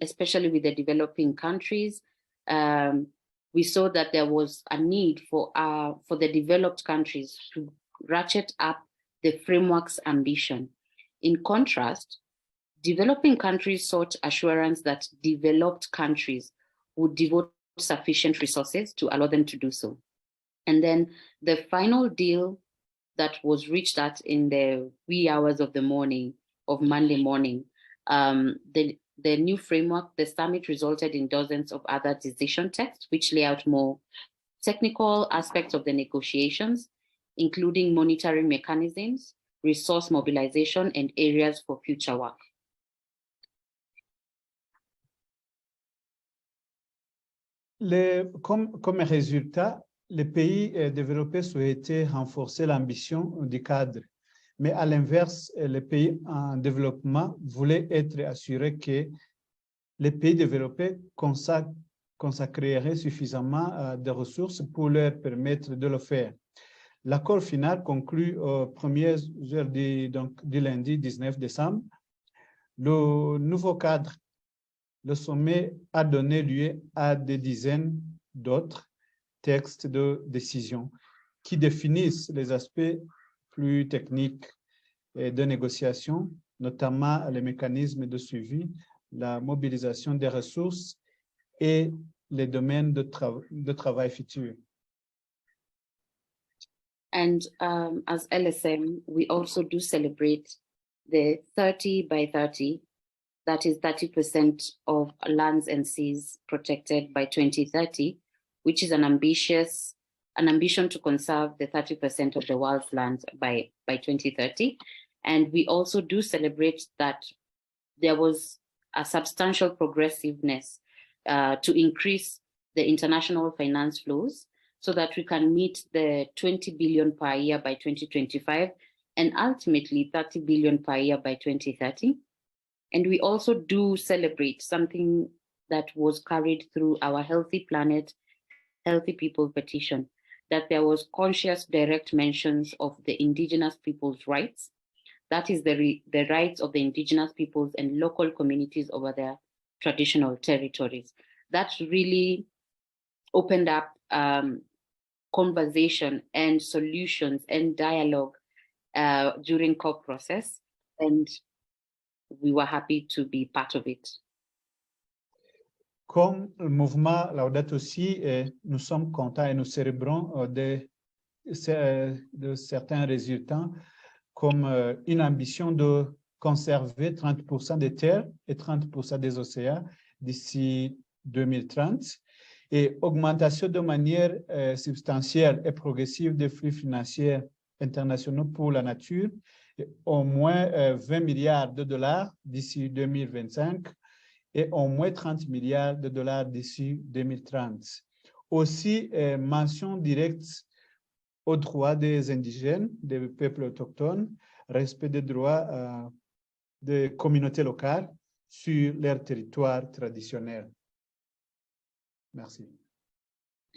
Speaker 5: especially with the developing countries, we saw that there was a need for the developed countries to ratchet up the framework's ambition. In contrast, developing countries sought assurance that developed countries would devote sufficient resources to allow them to do so. And then the final deal that was reached at in the wee hours of the morning of Monday morning. The new framework, the summit resulted in dozens of other decision texts, which lay out more technical aspects of the negotiations, including monitoring mechanisms, resource mobilization, and areas for future work.
Speaker 6: Comme résultat, les pays développés souhaitaient renforcer l'ambition du cadre. Mais à l'inverse, les pays en développement voulaient être assurés que les pays développés consacreraient suffisamment de ressources pour leur permettre de le faire. L'accord final conclut aux premières heures du lundi 19 décembre. Le nouveau cadre, le sommet a donné lieu à des dizaines d'autres textes de décision qui définissent les aspects plus techniques de négociation, notamment les mécanismes de suivi, la mobilisation des ressources et les domaines de travail futurs.
Speaker 5: And as LSM, we also do celebrate the 30 by 30, that is 30% of lands and seas protected by 2030, which is an ambition to conserve the 30% of the world's land by 2030. And we also do celebrate that there was a substantial progressiveness to increase the international finance flows so that we can meet the 20 billion per year by 2025 and ultimately 30 billion per year by 2030. And we also do celebrate something that was carried through our Healthy Planet, Healthy People petition, that there was conscious direct mentions of the indigenous people's rights. That is the rights of the indigenous peoples and local communities over their traditional territories. That really opened up conversation and solutions and dialogue during COP process, and we were happy to be part of it.
Speaker 6: Comme le mouvement Laudato Si, nous sommes contents et nous célébrons de certains résultats comme une ambition de conserver 30% des terres et 30% des océans d'ici 2030 et augmentation de manière substantielle et progressive des flux financiers internationaux pour la nature, au moins 20 milliards de dollars d'ici 2025 et au moins 30 milliards de dollars d'ici 2030. Aussi, mention directe aux droits des indigènes, des peuples autochtones, respect des droits des communautés locales sur leur territoire traditionnel. Merci.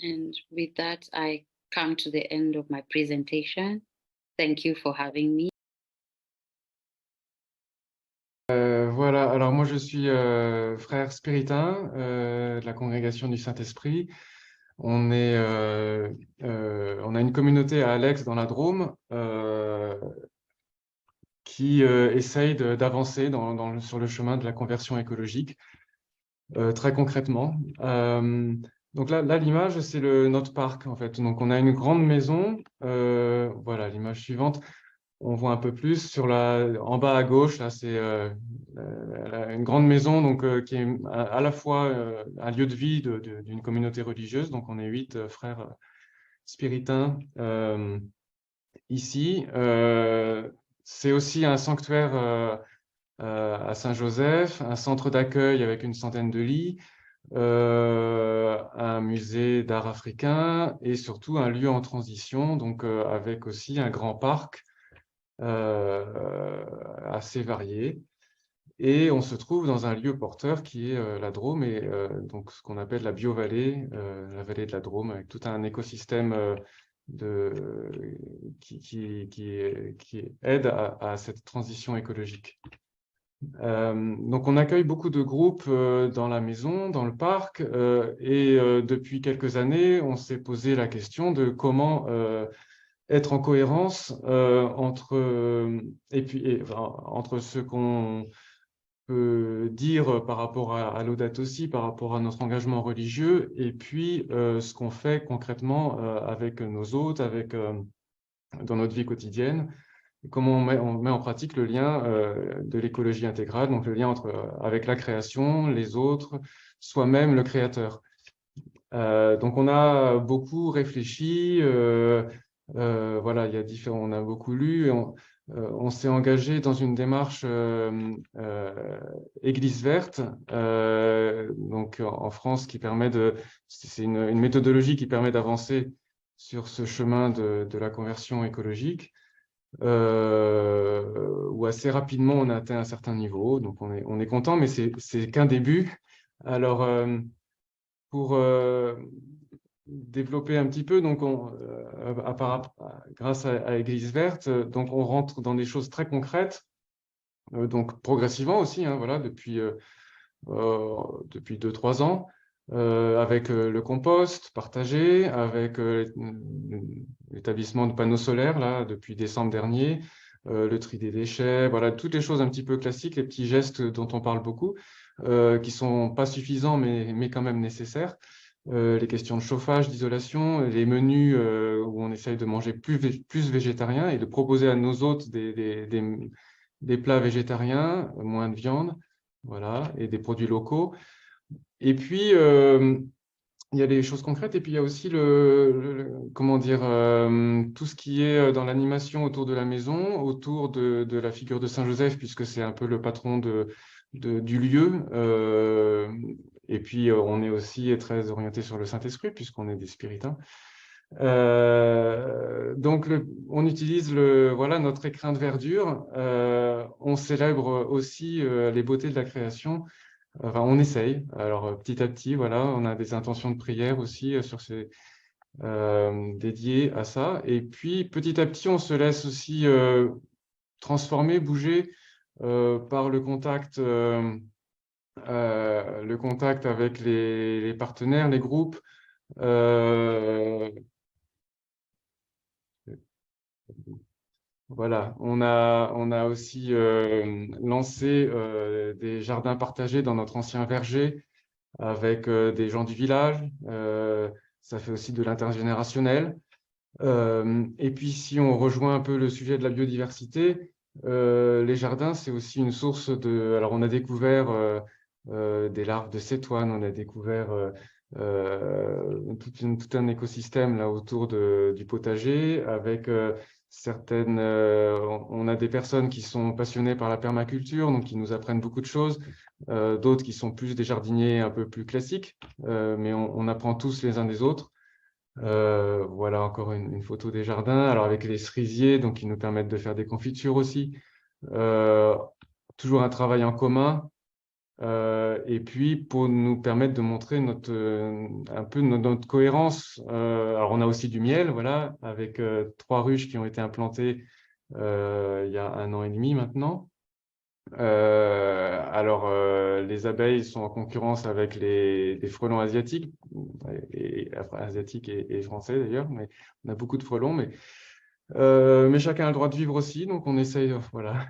Speaker 5: And with that, I come to the end of my presentation. Thank you for having me.
Speaker 3: Voilà, alors moi je suis frère spiritain de la congrégation du Saint-Esprit. On a une communauté à Alex dans la Drôme qui essaye d'avancer sur le chemin de la conversion écologique très concrètement. Donc là l'image, c'est notre parc en fait. Donc on a une grande maison. Voilà l'image suivante. On voit un peu plus en bas à gauche. Là, c'est une grande maison donc qui est à la fois un lieu de vie d'une communauté religieuse. Donc on est 8 frères spiritains ici. C'est aussi un sanctuaire à Saint-Joseph, un centre d'accueil avec une centaine de lits. Un musée d'art africain et surtout un lieu en transition, donc avec aussi un grand parc assez varié. Et on se trouve dans un lieu porteur qui est la Drôme et donc ce qu'on appelle la bio-vallée, la vallée de la Drôme, avec tout un écosystème qui aide à cette transition écologique. Donc on accueille beaucoup de groupes dans la maison, dans le parc, et depuis quelques années, on s'est posé la question de comment être en cohérence entre ce qu'on peut dire par rapport à Laudato Si, par rapport à notre engagement religieux, et puis ce qu'on fait concrètement avec nos hôtes, avec dans notre vie quotidienne. Comment on met en pratique le lien de l'écologie intégrale, donc le lien avec la création, les autres, soi-même, le créateur. Donc on a beaucoup réfléchi, voilà, il y a on a beaucoup lu, et on s'est engagé dans une démarche Église verte, donc en France, qui permet c'est une méthodologie qui permet d'avancer sur ce chemin de la conversion écologique, où assez rapidement on a atteint un certain niveau, donc on est content, mais c'est qu'un début. Alors, pour développer un petit peu, donc grâce à Église verte, donc on rentre dans des choses très concrètes, donc progressivement aussi, hein, voilà, depuis 2-3 ans, avec le compost partagé, avec l'établissement de panneaux solaires là depuis décembre dernier, le tri des déchets, voilà, toutes les choses un petit peu classiques, les petits gestes dont on parle beaucoup, qui sont pas suffisants mais quand même nécessaires. Les questions de chauffage, d'isolation, les menus où on essaye de manger plus végétarien et de proposer à nos hôtes des plats végétariens, moins de viande, voilà, et des produits locaux. Et puis, il y a des choses concrètes, et puis il y a aussi comment dire, tout ce qui est dans l'animation autour de la maison, autour de la figure de Saint-Joseph, puisque c'est un peu le patron du lieu. Et puis, on est aussi très orienté sur le Saint-Esprit, puisqu'on est des spiritains. Donc, on utilise voilà, notre écrin de verdure. On célèbre aussi les beautés de la création. Enfin, on essaye. Alors, petit à petit, voilà, on a des intentions de prière aussi dédiées à ça. Et puis, petit à petit, on se laisse aussi transformer, bouger par le contact avec les partenaires, les groupes. Voilà, on a aussi lancé des jardins partagés dans notre ancien verger avec des gens du village. Ça fait aussi de l'intergénérationnel. Et puis, si on rejoint un peu le sujet de la biodiversité, les jardins, c'est aussi une source de... Alors, on a découvert des larves de cétoine, on a découvert tout un écosystème là autour du potager avec on a des personnes qui sont passionnées par la permaculture, donc qui nous apprennent beaucoup de choses, d'autres qui sont plus des jardiniers un peu plus classiques, mais on apprend tous les uns des autres. Voilà encore une photo des jardins, alors avec les cerisiers, donc qui nous permettent de faire des confitures aussi. Toujours un travail en commun. Et puis pour nous permettre de montrer un peu notre cohérence. Alors on a aussi du miel, voilà, avec 3 ruches qui ont été implantées il y a 1 an et demi maintenant. Alors les abeilles sont en concurrence avec les frelons asiatiques, asiatiques et français d'ailleurs, mais on a beaucoup de frelons, mais chacun a le droit de vivre aussi, donc on essaye, voilà.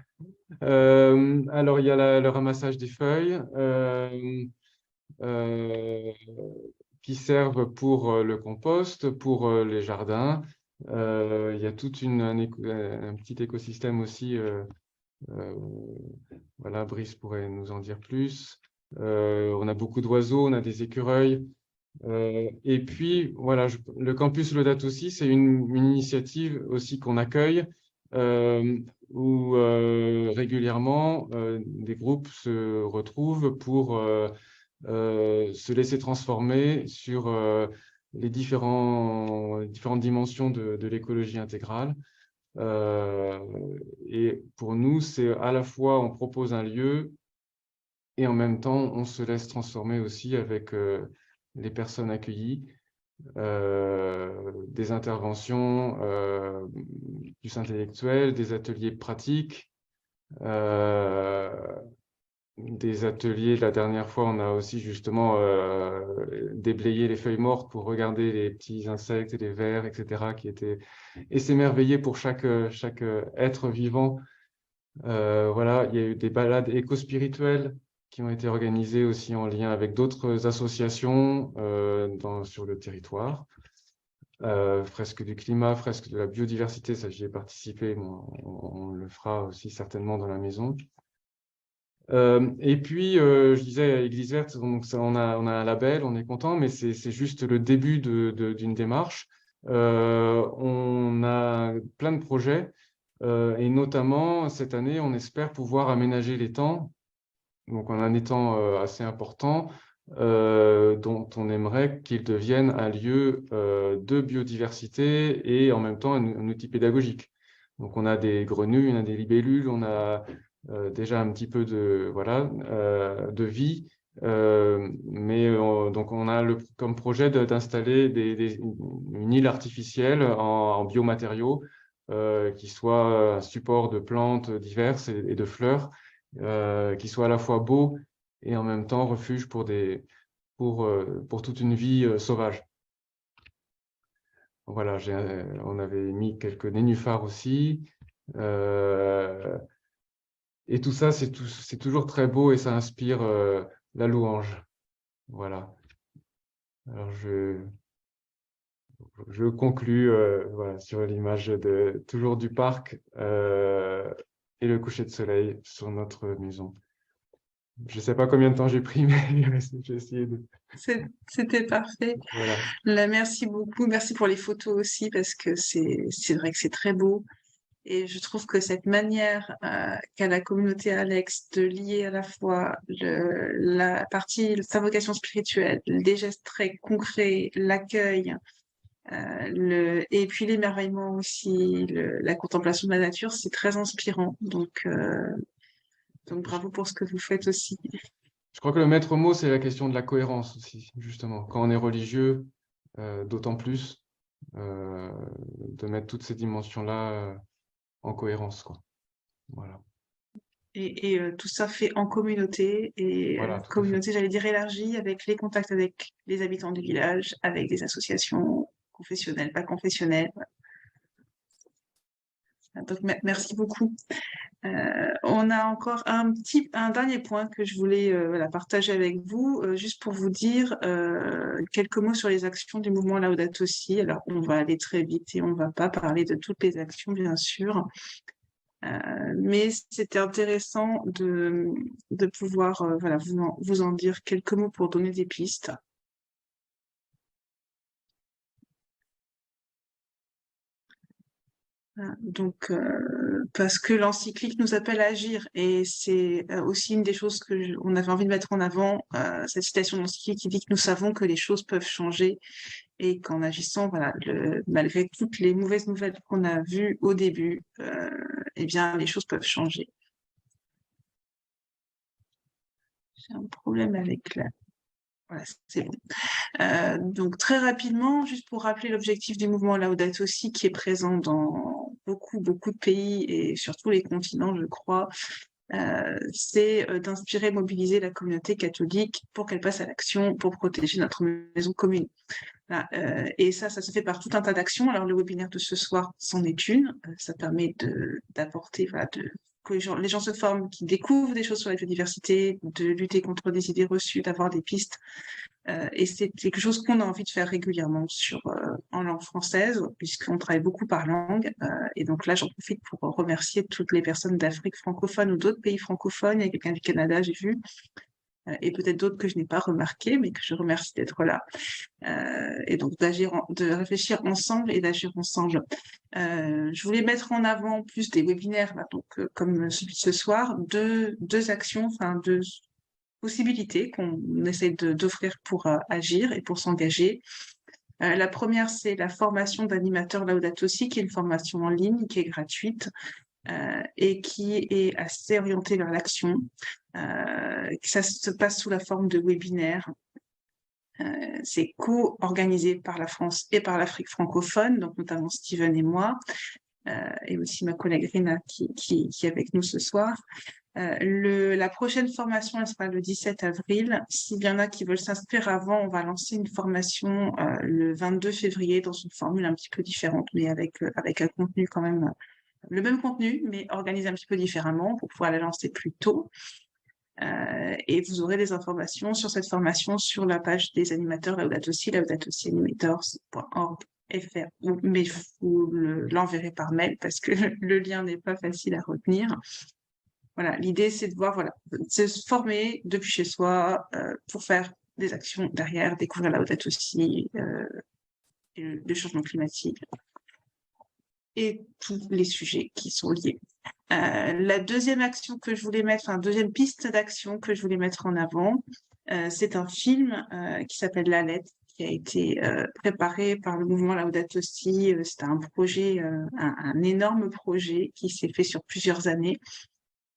Speaker 3: Alors, il y a le ramassage des feuilles qui servent pour le compost, pour les jardins. Il y a tout un petit écosystème aussi. Voilà, Brice pourrait nous en dire plus. On a beaucoup d'oiseaux, on a des écureuils. Et puis, voilà, le campus Laudato aussi, c'est une initiative aussi qu'on accueille, où régulièrement des groupes se retrouvent pour se laisser transformer sur les différentes dimensions de l'écologie intégrale. Et pour nous, c'est à la fois on propose un lieu et en même temps on se laisse transformer aussi avec les personnes accueillies, des interventions plus intellectuelles, des ateliers pratiques, des ateliers. La dernière fois, on a aussi justement déblayé les feuilles mortes pour regarder les petits insectes et les vers, etc., et s'émerveiller pour chaque être vivant. Voilà, il y a eu des balades éco-spirituelles qui ont été organisées aussi en lien avec d'autres associations sur le territoire. fresque du climat, fresque de la biodiversité, ça j'y ai participé, on le fera aussi certainement dans la maison. Et puis, je disais, Église verte, donc ça, on a un label, on est content, mais c'est juste le début d'une démarche. On a plein de projets, et notamment cette année, on espère pouvoir aménager les temps. Donc, on a un étang assez important, dont on aimerait qu'il devienne un lieu de biodiversité et en même temps un outil pédagogique. Donc, on a des grenouilles, on a des libellules, on a déjà un petit peu de, voilà, de vie. Donc, on a comme projet d'installer une île artificielle en biomatériaux qui soit un support de plantes diverses et de fleurs, qui soit à la fois beau et en même temps refuge pour toute une vie sauvage. Voilà, on avait mis quelques nénuphars aussi. Et tout ça, c'est toujours très beau et ça inspire la louange. Voilà. Alors, je conclus voilà, sur l'image toujours du parc et le coucher de soleil sur notre maison. Je ne sais pas combien de temps j'ai pris, mais j'ai essayé de...
Speaker 1: C'était parfait.
Speaker 3: Voilà.
Speaker 1: Là, merci beaucoup. Merci pour les photos aussi, parce que c'est vrai que c'est très beau. Et je trouve que cette manière qu'a la communauté Alex de lier à la fois la partie, sa vocation spirituelle, des gestes très concrets, l'accueil, et puis l'émerveillement aussi, la contemplation de la nature, c'est très inspirant. Donc bravo pour ce que vous faites aussi.
Speaker 3: Je crois que le maître mot, c'est la question de la cohérence aussi, justement. Quand on est religieux, d'autant plus de mettre toutes ces dimensions-là en cohérence, quoi. Voilà.
Speaker 1: Et tout ça fait en communauté, et
Speaker 3: Voilà, tout à fait.
Speaker 1: communauté, j'allais dire élargie, avec les contacts avec les habitants du village, avec des associations confessionnelles, pas confessionnelles. Donc merci beaucoup. On a encore un dernier point que je voulais voilà, partager avec vous, juste pour vous dire quelques mots sur les actions du mouvement Laudato Si. Alors, on va aller très vite et on ne va pas parler de toutes les actions, bien sûr. Mais c'était intéressant de pouvoir voilà, vous en dire quelques mots pour donner des pistes. Donc, parce que l'encyclique nous appelle à agir, et c'est aussi une des choses que on avait envie de mettre en avant, cette citation de l'encyclique qui dit que nous savons que les choses peuvent changer et qu'en agissant, voilà, malgré toutes les mauvaises nouvelles qu'on a vues au début, eh bien, les choses peuvent changer. J'ai un problème avec la... Voilà, c'est bon. Donc très rapidement, juste pour rappeler l'objectif du mouvement Laudato Si, qui est présent dans beaucoup de pays et sur tous les continents, je crois, c'est d'inspirer, mobiliser la communauté catholique pour qu'elle passe à l'action pour protéger notre maison commune. Voilà, et ça se fait par tout un tas d'actions. Alors le webinaire de ce soir, c'en est une. Ça permet d'apporter, voilà, que les gens se forment, qui découvrent des choses sur la biodiversité, de lutter contre des idées reçues, d'avoir des pistes. Et c'est quelque chose qu'on a envie de faire régulièrement en langue française, puisqu'on travaille beaucoup par langue. Et donc là, j'en profite pour remercier toutes les personnes d'Afrique francophone ou d'autres pays francophones. Il y a quelqu'un du Canada, j'ai vu, et peut-être d'autres que je n'ai pas remarqué, mais que je remercie d'être là. Et donc de réfléchir ensemble et d'agir ensemble. Je voulais mettre en avant plus des webinaires, là, donc comme celui de ce soir, deux actions, enfin deux possibilités qu'on essaie d'offrir pour agir et pour s'engager. La première, c'est la formation d'animateur Laudato Si, qui est une formation en ligne, qui est gratuite et qui est assez orientée vers l'action. Ça se passe sous la forme de webinaires. C'est co-organisé par la France et par l'Afrique francophone, donc notamment Steven et moi, et aussi ma collègue Rina qui est avec nous ce soir. La prochaine formation, elle sera le 17 avril. S'il y en a qui veulent s'inscrire avant, on va lancer une formation le 22 février dans une formule un petit peu différente, mais avec un contenu quand même, le même contenu, mais organisé un petit peu différemment pour pouvoir la lancer plus tôt. Et vous aurez des informations sur cette formation sur la page des animateurs Laudato Si, laudatosi-animators.org. FR, mais vous l'enverrez par mail parce que le lien n'est pas facile à retenir. Voilà, l'idée c'est de voir, voilà, se former depuis chez soi pour faire des actions derrière, découvrir la haute aussi, le changement climatique et tous les sujets qui sont liés. La deuxième action que je voulais mettre, enfin deuxième piste d'action que je voulais mettre en avant, c'est un film qui s'appelle La Lettre, qui a été préparé par le mouvement Laudato Si. C'était un projet, un énorme projet qui s'est fait sur plusieurs années.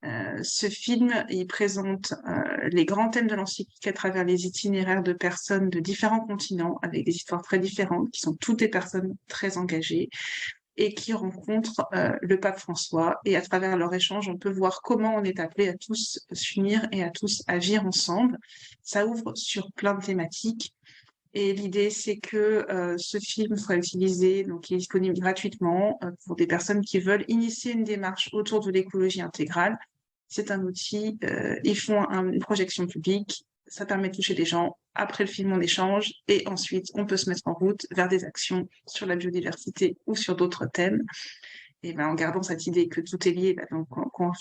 Speaker 1: Ce film, il présente les grands thèmes de l'encyclique à travers les itinéraires de personnes de différents continents, avec des histoires très différentes, qui sont toutes des personnes très engagées et qui rencontrent le pape François. Et à travers leur échange, on peut voir comment on est appelé à tous s'unir et à tous agir ensemble. Ça ouvre sur plein de thématiques. Et l'idée, c'est que ce film soit utilisé, donc il est disponible gratuitement pour des personnes qui veulent initier une démarche autour de l'écologie intégrale. C'est un outil, ils font une projection publique, ça permet de toucher des gens. Après le film, on échange et ensuite, on peut se mettre en route vers des actions sur la biodiversité ou sur d'autres thèmes. Et ben, en gardant cette idée que tout est lié, ben, donc,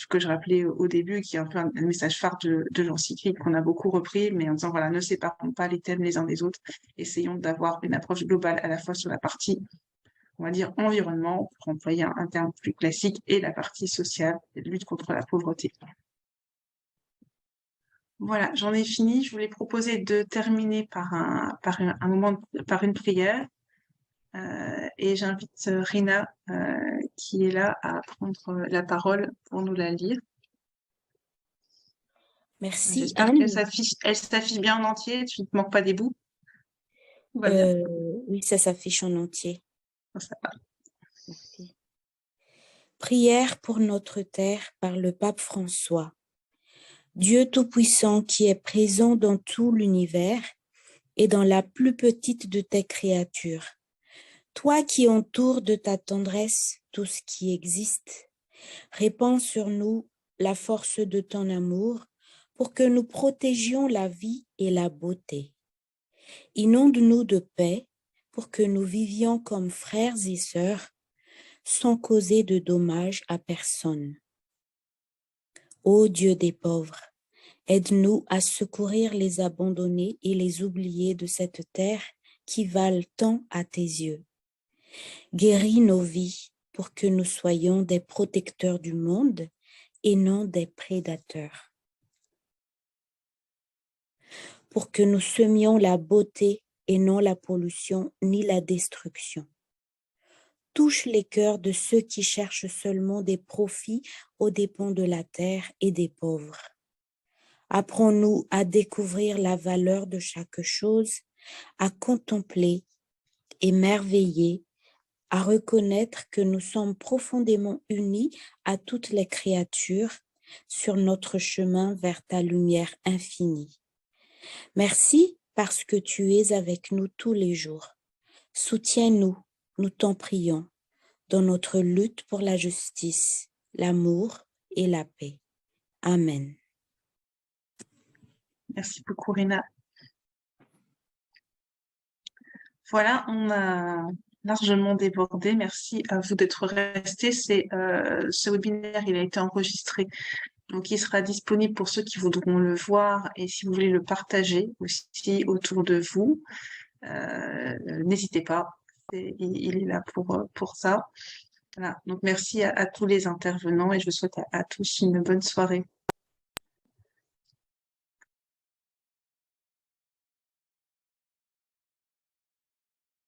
Speaker 1: que je rappelais au début, qui est un peu un message phare de l'encyclique qu'on a beaucoup repris, mais en disant, voilà, ne séparons pas les thèmes les uns des autres, essayons d'avoir une approche globale à la fois sur la partie, on va dire, environnement, pour employer un terme plus classique, et la partie sociale, lutte contre la pauvreté. Voilà, j'en ai fini. Je voulais proposer de terminer par par une prière. Et j'invite Rina, qui est là, à prendre la parole pour nous la lire.
Speaker 7: Merci.
Speaker 1: J'espère qu'elle s'affiche bien en entier. Tu ne te manques pas des bouts.
Speaker 7: Oui, ça s'affiche en entier.
Speaker 1: Ça va.
Speaker 7: Merci. Prière pour notre terre par le pape François. Dieu Tout-Puissant qui est présent dans tout l'univers et dans la plus petite de tes créatures. Toi qui entoures de ta tendresse tout ce qui existe, répands sur nous la force de ton amour pour que nous protégions la vie et la beauté. Inonde-nous de paix pour que nous vivions comme frères et sœurs sans causer de dommages à personne. Ô Dieu des pauvres, aide-nous à secourir les abandonnés et les oubliés de cette terre qui valent tant à tes yeux. Guéris nos vies pour que nous soyons des protecteurs du monde et non des prédateurs. Pour que nous semions la beauté et non la pollution ni la destruction. Touche les cœurs de ceux qui cherchent seulement des profits aux dépens de la terre et des pauvres. Apprends-nous à découvrir la valeur de chaque chose, à contempler, émerveiller, à reconnaître que nous sommes profondément unis à toutes les créatures sur notre chemin vers ta lumière infinie. Merci parce que tu es avec nous tous les jours. Soutiens-nous, nous t'en prions, dans notre lutte pour la justice, l'amour et la paix. Amen.
Speaker 1: Merci beaucoup, Rina. Voilà, on a largement débordé. Merci à vous d'être restés. Ce webinaire, il a été enregistré. Donc, il sera disponible pour ceux qui voudront le voir et si vous voulez le partager aussi autour de vous. N'hésitez pas, il est là pour ça. Voilà. Donc, merci à tous les intervenants et je vous souhaite à tous une bonne soirée.